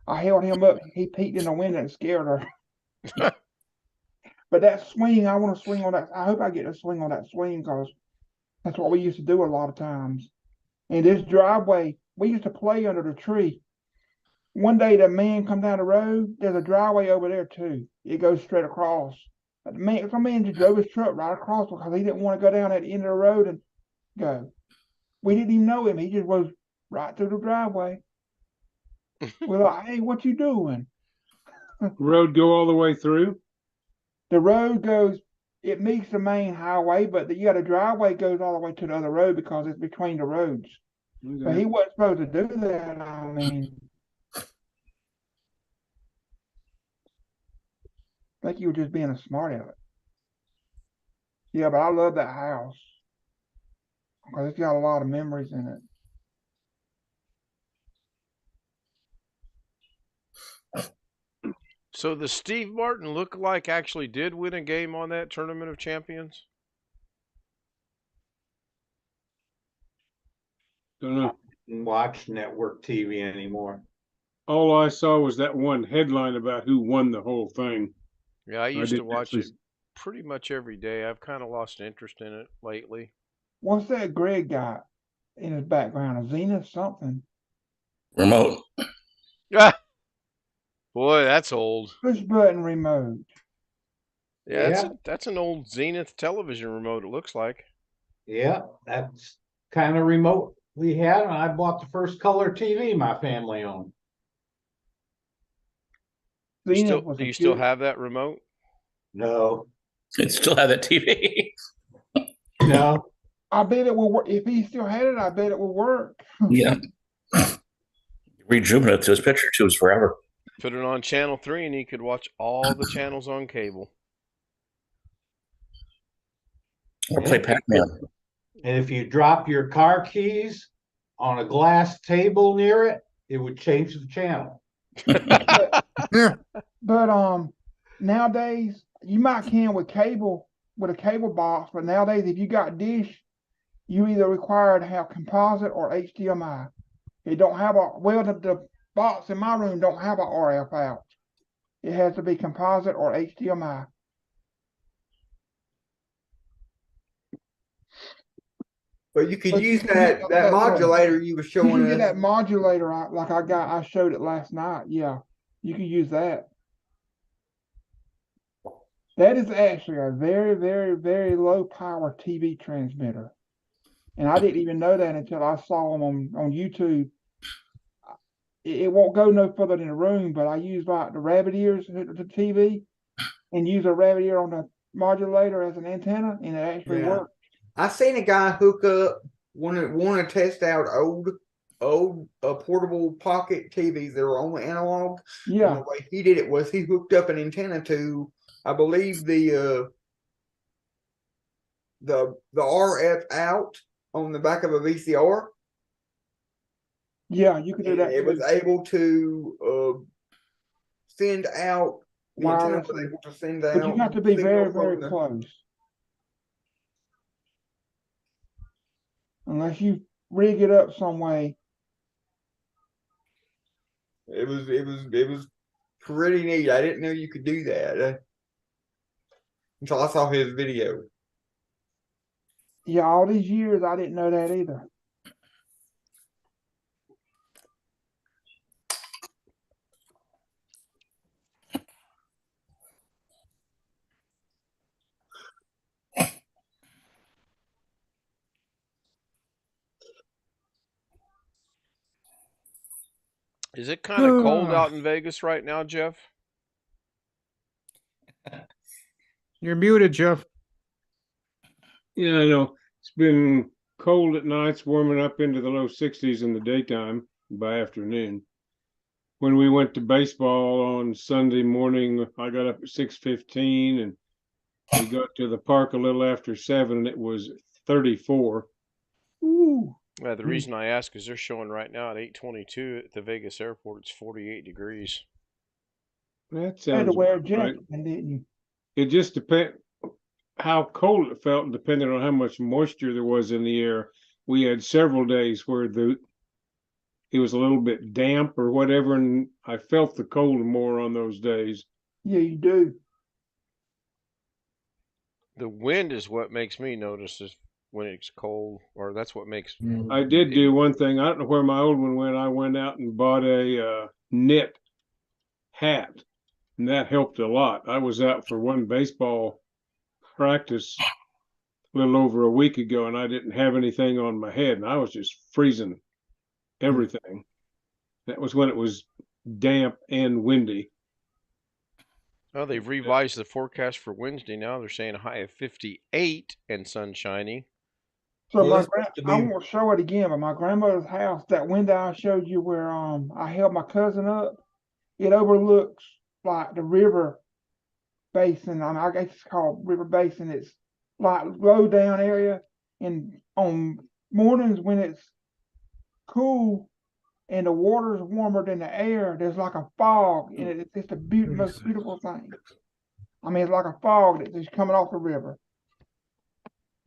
I held him up. He peeked in the window and scared her. But that swing, I want to swing on that. I hope I get to swing on that swing because that's what we used to do a lot of times. And this driveway, we used to play under the tree. One day the man come down the road. There's a driveway over there too. It goes straight across. Some man just drove his truck right across because he didn't want to go down at the end of the road and go. We didn't even know him. He just was right through the driveway. We're like, hey, what you doing? Road go all the way through? The road goes, it meets the main highway, but you got a driveway goes all the way to the other road because it's between the roads. Okay. But he wasn't supposed to do that. I mean, I think you were just being a smart aleck. Yeah, but I love that house because it's got a lot of memories in it. So the Steve Martin lookalike actually did win a game on that Tournament of Champions? Don't know. I didn't watch network TV anymore. All I saw was that one headline about who won the whole thing. Yeah, I used to watch it pretty much every day. I've kind of lost interest in it lately. What's that Greg got in his background? A Zenith something? Remote. Ah! Boy, that's old. Push button remote. Yeah, that's an old Zenith television remote, it looks like. Yeah, that's kind of remote we had, and I bought the first color TV my family owned. Do you still have that remote? No. It still have that TV. No. I bet it will work. If he still had it, I bet it will work. Yeah. Rejuvenate those picture tubes forever. Put it on channel 3 and he could watch all the channels on cable. Or play Pac-Man. And if you drop your car keys on a glass table near it, it would change the channel. But nowadays you might can with cable with a cable box, but nowadays if you got dish, you either require to have composite or HDMI. It don't have the box in my room don't have a RF out. It has to be composite or HDMI. But you could But use you can get that modulator you were You showing can get us. that modulator like I showed it last night. Yeah, you can use that. That is actually a very, very, very low power TV transmitter. And I didn't even know that until I saw them on YouTube. It won't go no further than the room, but I use like the rabbit ears to the TV and use a rabbit ear on the modulator as an antenna, and it actually works. I seen a guy hook up want to test out old portable pocket TVs that were only analog. Yeah. And the way he did it was he hooked up an antenna to, I believe, the RF out on the back of a VCR. Yeah, you can do that. It was able to send out. The antenna was able to send out. But you have to be very, very close. Unless you rig it up some way. It was pretty neat. I didn't know you could do that until I saw his video. Yeah, all these years I didn't know that either. Is it kind of cold out in Vegas right now, Jeff? You're muted, Jeff. Yeah, I know. It's been cold at nights, warming up into the low 60s in the daytime by afternoon. When we went to baseball on Sunday morning, I got up at 6:15 and we got to the park a little after 7 and it was 34. Ooh. The reason I ask is they're showing right now at 8:22 at the Vegas airport, it's 48 degrees. That sounds you had to wear a jacket, right. Didn't you? It just depends how cold it felt, depending on how much moisture there was in the air. We had several days where it was a little bit damp or whatever, and I felt the cold more on those days. Yeah, you do. The wind is what makes me notice is when it's cold, or that's what makes. I did do one thing. I don't know where my old one went. I went out and bought a knit hat, and that helped a lot. I was out for one baseball practice a little over a week ago, and I didn't have anything on my head, and I was just freezing everything. That was when it was damp and windy. Oh, they've revised the forecast for Wednesday now. They're saying a high of 58 and sunshiny. So I won't show it again, but my grandmother's house, that window I showed you where I held my cousin up, it overlooks like the river basin. I guess it's called river basin. It's like low down area, and on mornings when it's cool and the water's warmer than the air, there's like a fog, and it's just the most beautiful thing. I mean, it's like a fog that's just coming off the river.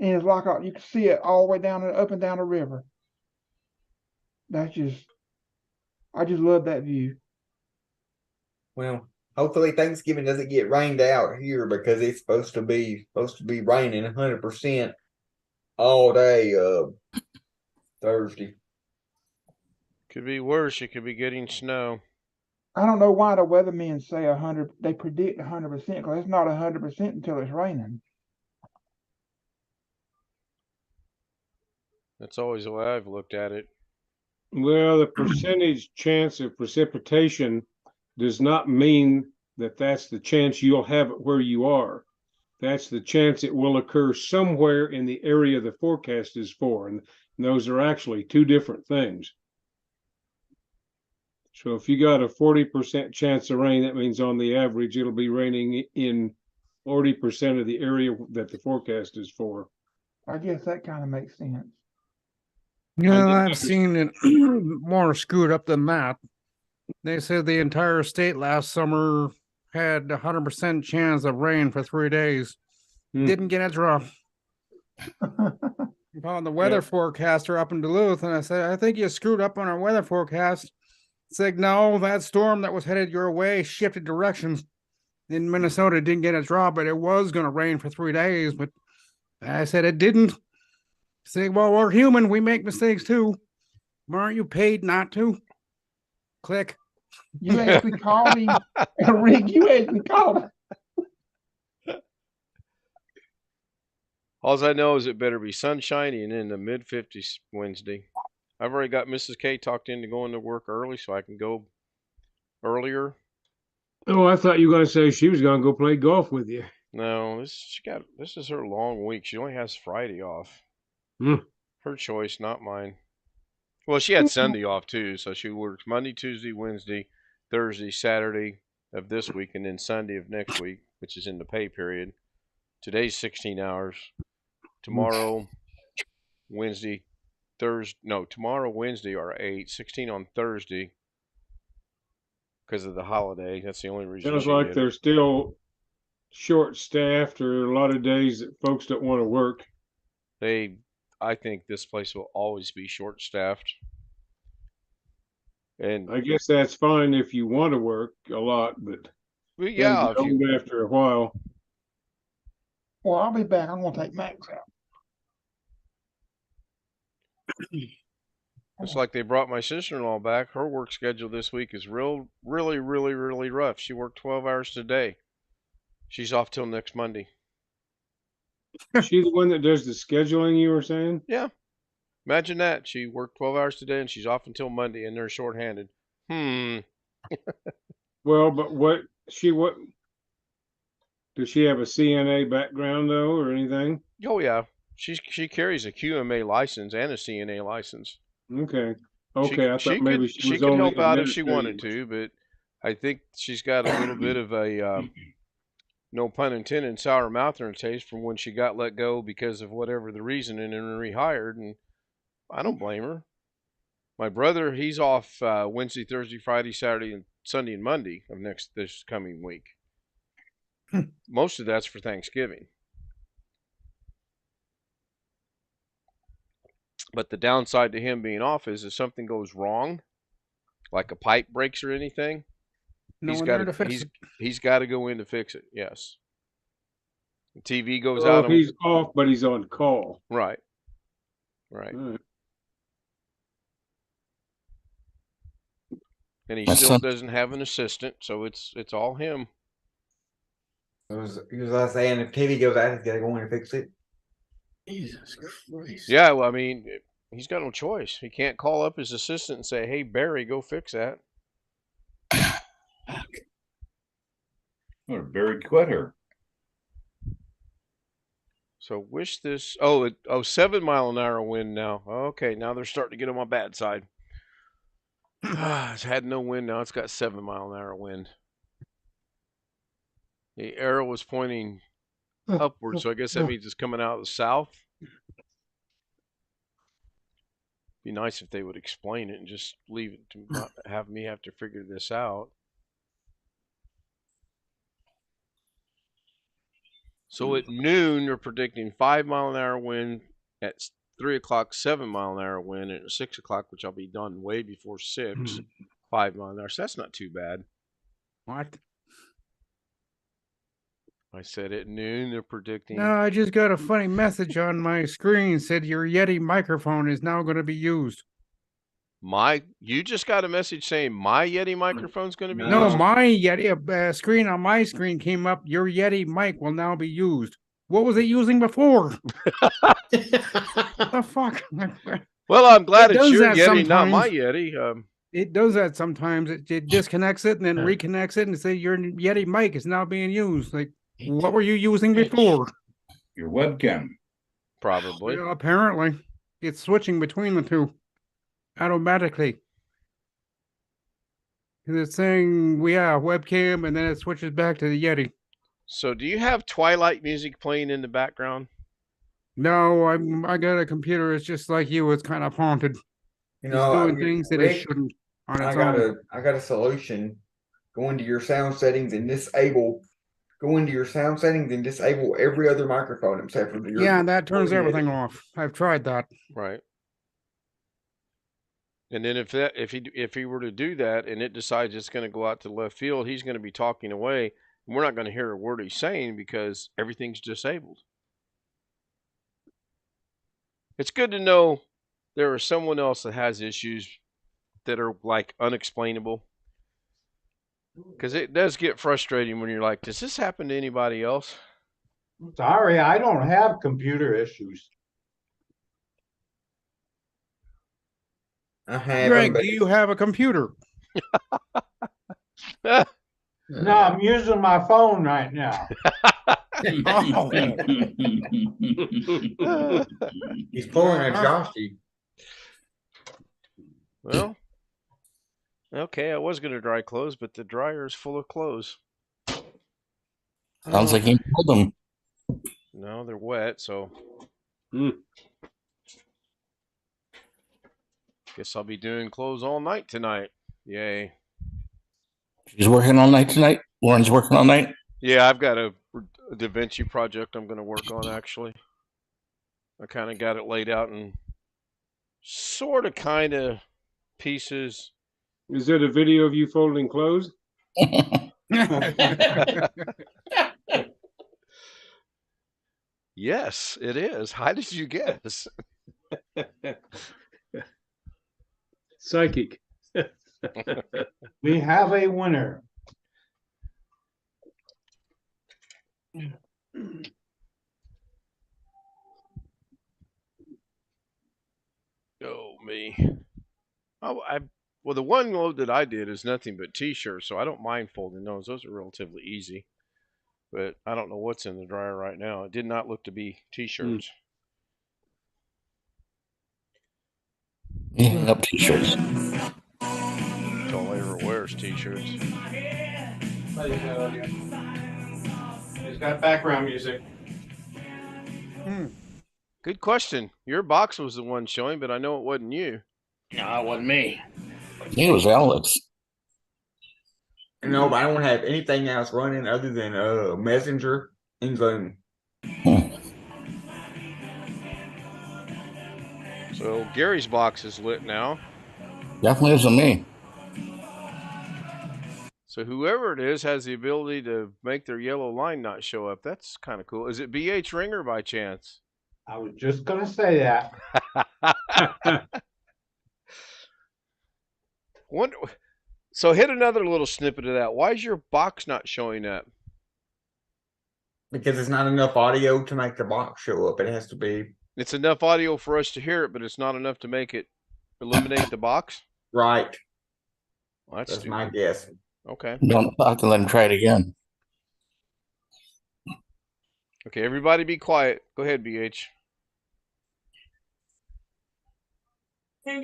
And it's like you can see it all the way down and up and down the river. I just love that view. Well, hopefully Thanksgiving doesn't get rained out here because it's supposed to be raining 100% all day Thursday. Could be worse. It could be getting snow. I don't know why the weathermen say 100. They predict 100% because it's not 100% until it's raining. That's always the way I've looked at it. Well, the percentage chance of precipitation does not mean that that's the chance you'll have it where you are. That's the chance it will occur somewhere in the area the forecast is for. And those are actually two different things. So if you got a 40% chance of rain, that means on the average, it'll be raining in 40% of the area that the forecast is for. I guess that kind of makes sense. Yeah, I've seen it more screwed up than that. They said the entire state last summer had 100% chance of rain for 3 days. Didn't get a drop. I found the weather forecaster up in Duluth, and I said, I think you screwed up on our weather forecast. It's like, no, that storm that was headed your way shifted directions. In Minnesota, it didn't get a drop, but it was going to rain for 3 days. But I said it didn't. Say, well, we're human. We make mistakes too. Aren't you paid not to? Click. You actually called him, Rick. You actually called him. All I know is it better be sunshiny and in the mid-50s Wednesday. I've already got Mrs. K talked into going to work early so I can go earlier. Oh, I thought you were going to say she was going to go play golf with you. No, this is her long week. She only has Friday off. Her choice, not mine. Well, she had Sunday off too, so she works Monday, Tuesday, Wednesday, Thursday, Saturday of this week, and then Sunday of next week, which is in the pay period. Today's 16 hours. Tomorrow, Wednesday, Thursday. No, tomorrow, Wednesday are 8. 16 on Thursday because of the holiday. That's the only reason. Sounds like they're still short-staffed, or a lot of days that folks don't want to work. I think this place will always be short-staffed. And I guess that's fine if you want to work a lot, but yeah, after a while. Well, I'll be back. I'm going to take Max out. It's like they brought my sister-in-law back. Her work schedule this week is really rough. She worked 12 hours today. She's off till next Monday. She's the one that does the scheduling, you were saying? Yeah. Imagine that. She worked 12 hours today and she's off until Monday and they're shorthanded. Well, but what does she have a CNA background though, or anything? Oh yeah. She carries a QMA license and a CNA license. Okay. I thought maybe she could help out if she wanted to, but I think she's got a little bit of a no pun intended, sour mouth in her taste from when she got let go because of whatever the reason and then rehired, and I don't blame her. My brother, he's off Wednesday, Thursday, Friday, Saturday, and Sunday and Monday of this coming week. Most of that's for Thanksgiving. But the downside to him being off is if something goes wrong, like a pipe breaks or anything, he's got to go in to fix it. Yes. The TV goes out. He's off, but he's on call. Right. And he still doesn't have an assistant, so it's all him. Was I saying if TV goes out, he's got to go in and fix it? Jesus Christ. Yeah, well, I mean, he's got no choice. He can't call up his assistant and say, "Hey, Barry, go fix that." Or Barry quit her. So wish this. 7 mile an hour wind now. Okay, now they're starting to get on my bad side. It's had no wind, now it's got 7 mile an hour wind. The arrow was pointing upward, so I guess that means it's coming out of the south. Be nice if they would explain it and just leave it to not have me have to figure this out. So at noon, they're predicting 5 mile an hour wind. At 3 o'clock, 7 mile an hour wind. And at 6 o'clock, which I'll be done way before 6, 5 mile an hour. So that's not too bad. What? I said at noon, they're predicting. No, I just got a funny message on my screen. Said your Yeti microphone is now going to be used. You just got a message saying my Yeti microphone's going to be used? No, my Yeti screen on my screen came up. Your Yeti mic will now be used. What was it using before? The fuck? Well, I'm glad it's your Yeti, not my Yeti. It does that sometimes. It disconnects it and then reconnects it and say your Yeti mic is now being used. Like, what were you using before? Your webcam. Probably. Well, apparently. It's switching between the two automatically. It's saying, webcam, and then it switches back to the Yeti. So do you have Twilight music playing in the background? No, I got a computer. It's just like you. It's kind of haunted. You know, it's doing things that it shouldn't. on its I got own. a solution. Go into your sound settings and disable. Go into your sound settings and disable every other microphone except for your. Yeah, that turns everything off. I've tried that. Right. And then if he were to do that and it decides it's going to go out to left field, he's going to be talking away, and we're not going to hear a word he's saying because everything's disabled. It's good to know there is someone else that has issues that are like unexplainable. Because it does get frustrating when you're like, does this happen to anybody else? Sorry, I don't have computer issues. I have Greg, them, do you have a computer? No, I'm using my phone right now. Oh. He's pulling a Joshy. Well, okay, I was going to dry clothes, but the dryer is full of clothes. Sounds like you pulled them. No, they're wet, so. Guess I'll be doing clothes all night tonight. Yay. She's working all night tonight. Lauren's working all night. Yeah, I've got a Da Vinci project I'm going to work on, actually. I kind of got it laid out in sort of kind of pieces. Is it a video of you folding clothes? Yes, it is. How did you guess? Psychic. We have a winner. Oh, me. Oh, well, the one load that I did is nothing but t-shirts, so I don't mind folding those. Those are relatively easy. But I don't know what's in the dryer right now. It did not look to be t-shirts. Hang up t-shirts. That's all I ever wear is t-shirts. He's got background music. Good question. Your box was the one showing, but I know it wasn't you. No, it wasn't me. It was Alex. No, but I don't have anything else running other than Messenger and Zoom. So Gary's box is lit now. Definitely isn't me. So whoever it is has the ability to make their yellow line not show up. That's kind of cool. Is it BH Ringer by chance? I was just gonna say that. So hit another little snippet of that. Why is your box not showing up? Because it's not enough audio to make the box show up. It has to be. It's enough audio for us to hear it, but it's not enough to make it eliminate the box? Right. Well, that's my guess. Okay. Don't have to let him try it again. Okay, everybody be quiet. Go ahead, BH. There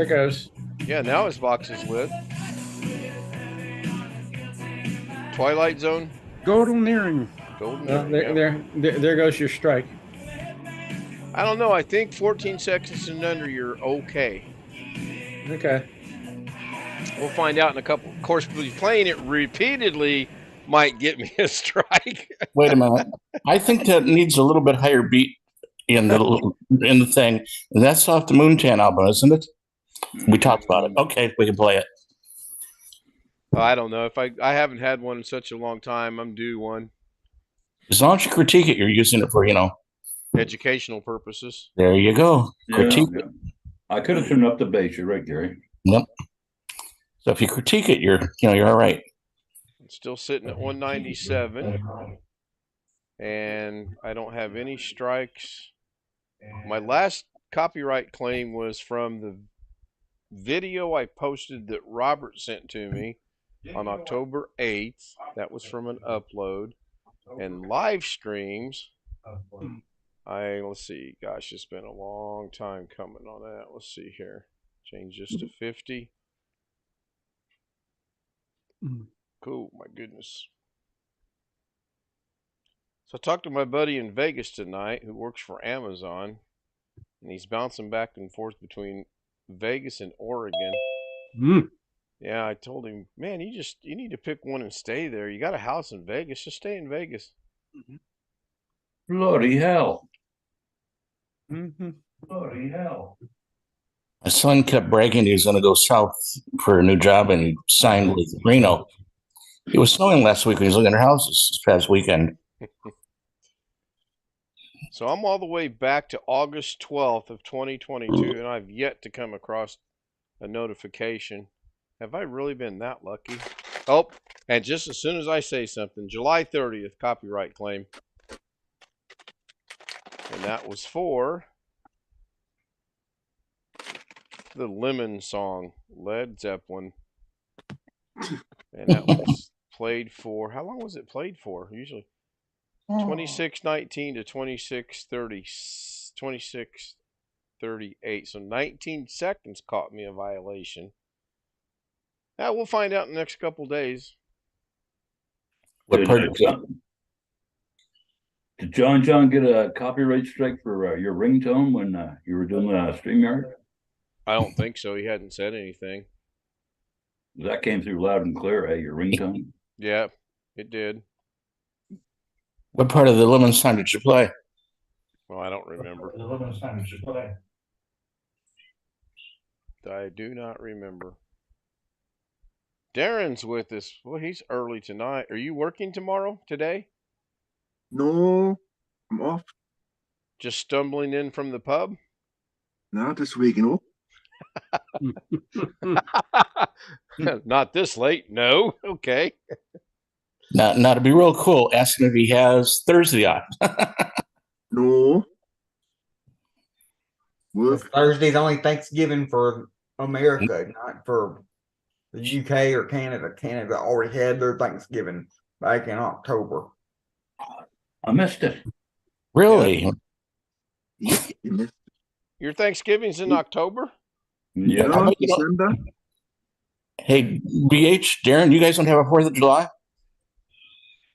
it goes. Yeah, now his box is lit. Twilight Zone. Golden Nearing. Golden Nearing. There goes your strike. I don't know. I think 14 seconds and under, you're okay. Okay. We'll find out in a couple. Of course, playing it repeatedly might get me a strike. Wait a minute. I think that needs a little bit higher beat in the thing. And that's off the Moontan album, isn't it? We talked about it. Okay, we can play it. I don't know. If I haven't had one in such a long time. I'm due one. As long as you critique it, you're using it for, educational purposes. There you go. Critique it. I could have turned up the bass. You're right, Gary. Yep. So if you critique it, you're all right. It's still sitting at 197. And I don't have any strikes. My last copyright claim was from the video I posted that Robert sent to me on October 8th. That was from an upload. And live streams, let's see, gosh, it's been a long time coming on that. Let's see here. Change this to 50. Cool, my goodness. So I talked to my buddy in Vegas tonight who works for Amazon. and he's bouncing back and forth between Vegas and Oregon. Mm. Yeah, I told him, man, you need to pick one and stay there. You got a house in Vegas, just stay in Vegas. Bloody hell. Mm-hmm. Bloody hell. My son kept bragging he was going to go south for a new job, and he signed with Reno. It was snowing last week when he was looking at houses this past weekend. So I'm all the way back to August 12th of 2022, and I've yet to come across a notification. Have I really been that lucky? Oh, and just as soon as I say something, July 30th, copyright claim. And that was for the Lemon song, Led Zeppelin. And that was played for, how long was it played for? Usually 26:19 to 26:30, 26:38. So 19 seconds caught me a violation. Now we'll find out in the next couple days. What part Did John get a copyright strike for your ringtone when you were doing StreamYard? I don't think so. He hadn't said anything. That came through loud and clear, your ringtone? Yeah, it did. What part of the Lemon song did you play? Well, I don't remember. The Lemon song did you play? I do not remember. Darren's with us. Well, he's early tonight. Are you working today? No, I'm off. Just stumbling in from the pub? Not this week, you know. Not this late. No. Okay. Now to be real cool, ask him if he has Thursday off. No. Thursday's only Thanksgiving for America, not for the UK or Canada. Canada already had their Thanksgiving back in October. I missed it. Really? Yeah. Your Thanksgiving's in October? Yeah, December. Hey, BH, Darren, you guys don't have a 4th of July?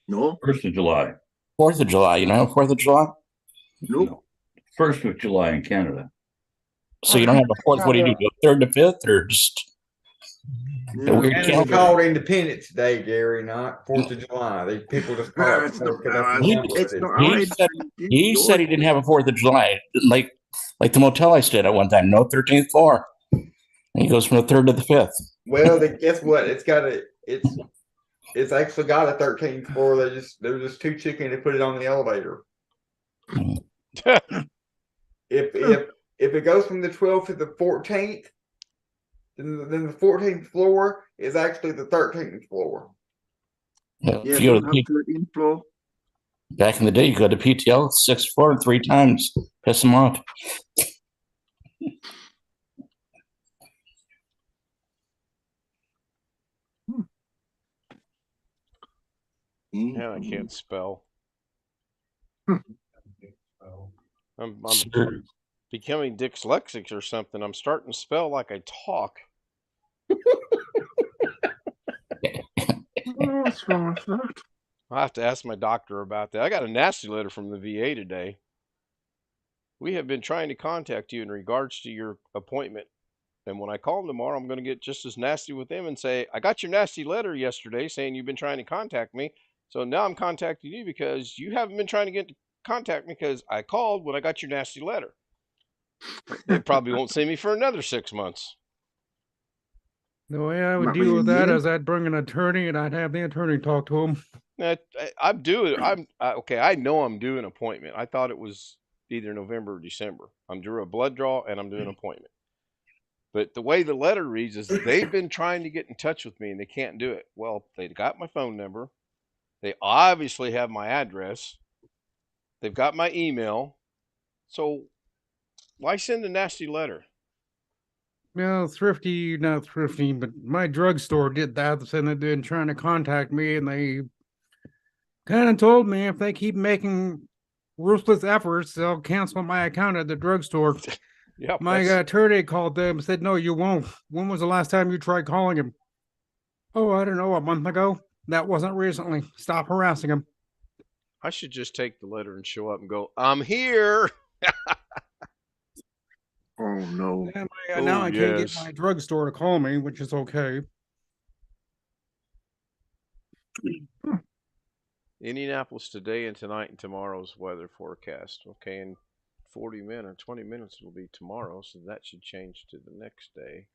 No. 1st of July. 4th of July. You know 4th of July? Nope. No. 1st of July in Canada. So you don't have a 4th? What do you do? 3rd to 5th, or just a weird And calendar? it's called Independence Day, Gary, not 4th of July. People just call it 4th because that's He said he didn't have a 4th of July, like the motel I stayed at one time. No 13th floor. And he goes from the 3rd to the 5th. Well, guess what? It's actually got a 13th floor. They're just too chicken to put it on the elevator. if it goes from the 12th to the 14th, then the 14th floor is actually the 13th floor. Yeah, if you go to 13th floor. Back in the day, you go to PTL 6th floor 3 times, piss them off. Yeah, I can't spell. I'm becoming dyslexic or something. I'm starting to spell like I talk. What's wrong with that? I'll have to ask my doctor about that. I got a nasty letter from the VA today. We have been trying to contact you in regards to your appointment. And when I call them tomorrow, I'm going to get just as nasty with them and say, I got your nasty letter yesterday saying you've been trying to contact me. So now I'm contacting you because you haven't been trying to get to contact me because I called when I got your nasty letter. They probably won't see me for another 6 months. The way I would deal with that is I'd bring an attorney and I'd have the attorney talk to him. Okay. I know I'm due an appointment. I thought it was either November or December. I'm due a blood draw and I'm doing an appointment. But the way the letter reads is they've been trying to get in touch with me and they can't do it. Well, they got my phone number. They obviously have my address. They've got my email. So why send a nasty letter? Well, not thrifty, but my drugstore did that. Said they've been trying to contact me, and they kind of told me if they keep making ruthless efforts, they'll cancel my account at the drugstore. Yep, my attorney called them and said, no, you won't. When was the last time you tried calling him? Oh, I don't know, a month ago. That wasn't recently. Stop harassing him. I should just take the letter and show up and go, I'm here. no. And now Oh, I can't get yes. my drugstore to call me, which is okay. Indianapolis today and tonight and tomorrow's weather forecast. Okay, in 40 minutes or 20 minutes it'll be tomorrow, so that should change to the next day.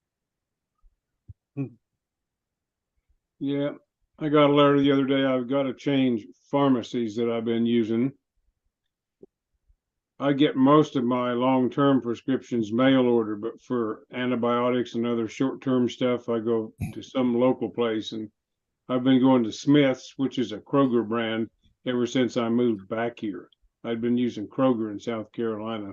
Yeah, I got a letter the other day. I've got to change pharmacies that I've been using. I get most of my long-term prescriptions mail order, but for antibiotics and other short-term stuff, I go to some local place. And I've been going to Smith's, which is a Kroger brand, ever since I moved back here. I'd been using Kroger in South Carolina.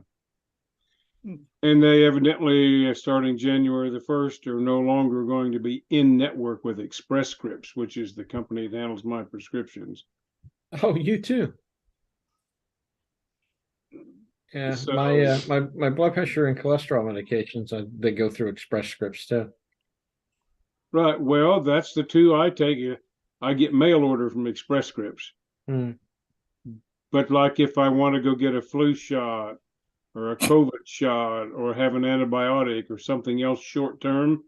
And they evidently, starting January the 1st, are no longer going to be in network with Express Scripts, which is the company that handles my prescriptions. Oh, you too. Yeah, So, my blood pressure and cholesterol medications, they go through Express Scripts too. right. Well, that's the two I take. I get mail order from Express Scripts. Hmm. But like if I want to go get a flu shot or a COVID shot or have an antibiotic or something else short term,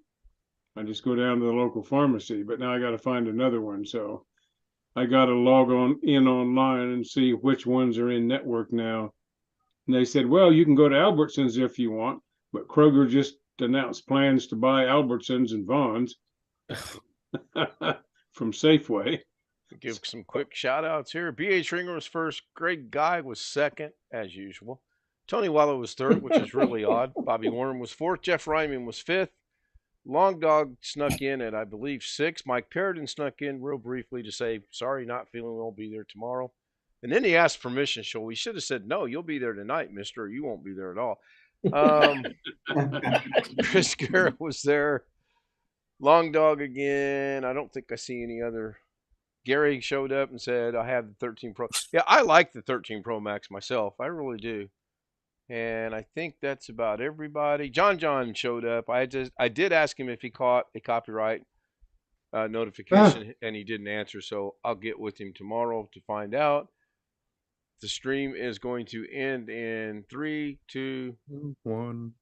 I just go down to the local pharmacy. But now I got to find another one. So I got to log on in online and see which ones are in network now. And they said, well, you can go to Albertsons if you want, but Kroger just announced plans to buy Albertsons and Vons from Safeway. Give some quick shout outs here. B.H. Ringer was first. Greg Guy was second, as usual. Tony Waller was third, which is really odd. Bobby Warren was fourth. Jeff Ryman was fifth. Long Dog snuck in at, I believe, sixth. Mike Perrodin snuck in real briefly to say, sorry, not feeling well, be there tomorrow. And then he asked permission, so we should have said, no, you'll be there tonight, mister, or you won't be there at all. Chris Garrett was there. Long Dog again. I don't think I see any other. Gary showed up and said, I have the 13 Pro. Yeah, I like the 13 Pro Max myself. I really do. And I think that's about everybody. John showed up. I did ask him if he caught a copyright notification, and he didn't answer. So I'll get with him tomorrow to find out. The stream is going to end in 3, 2, 1.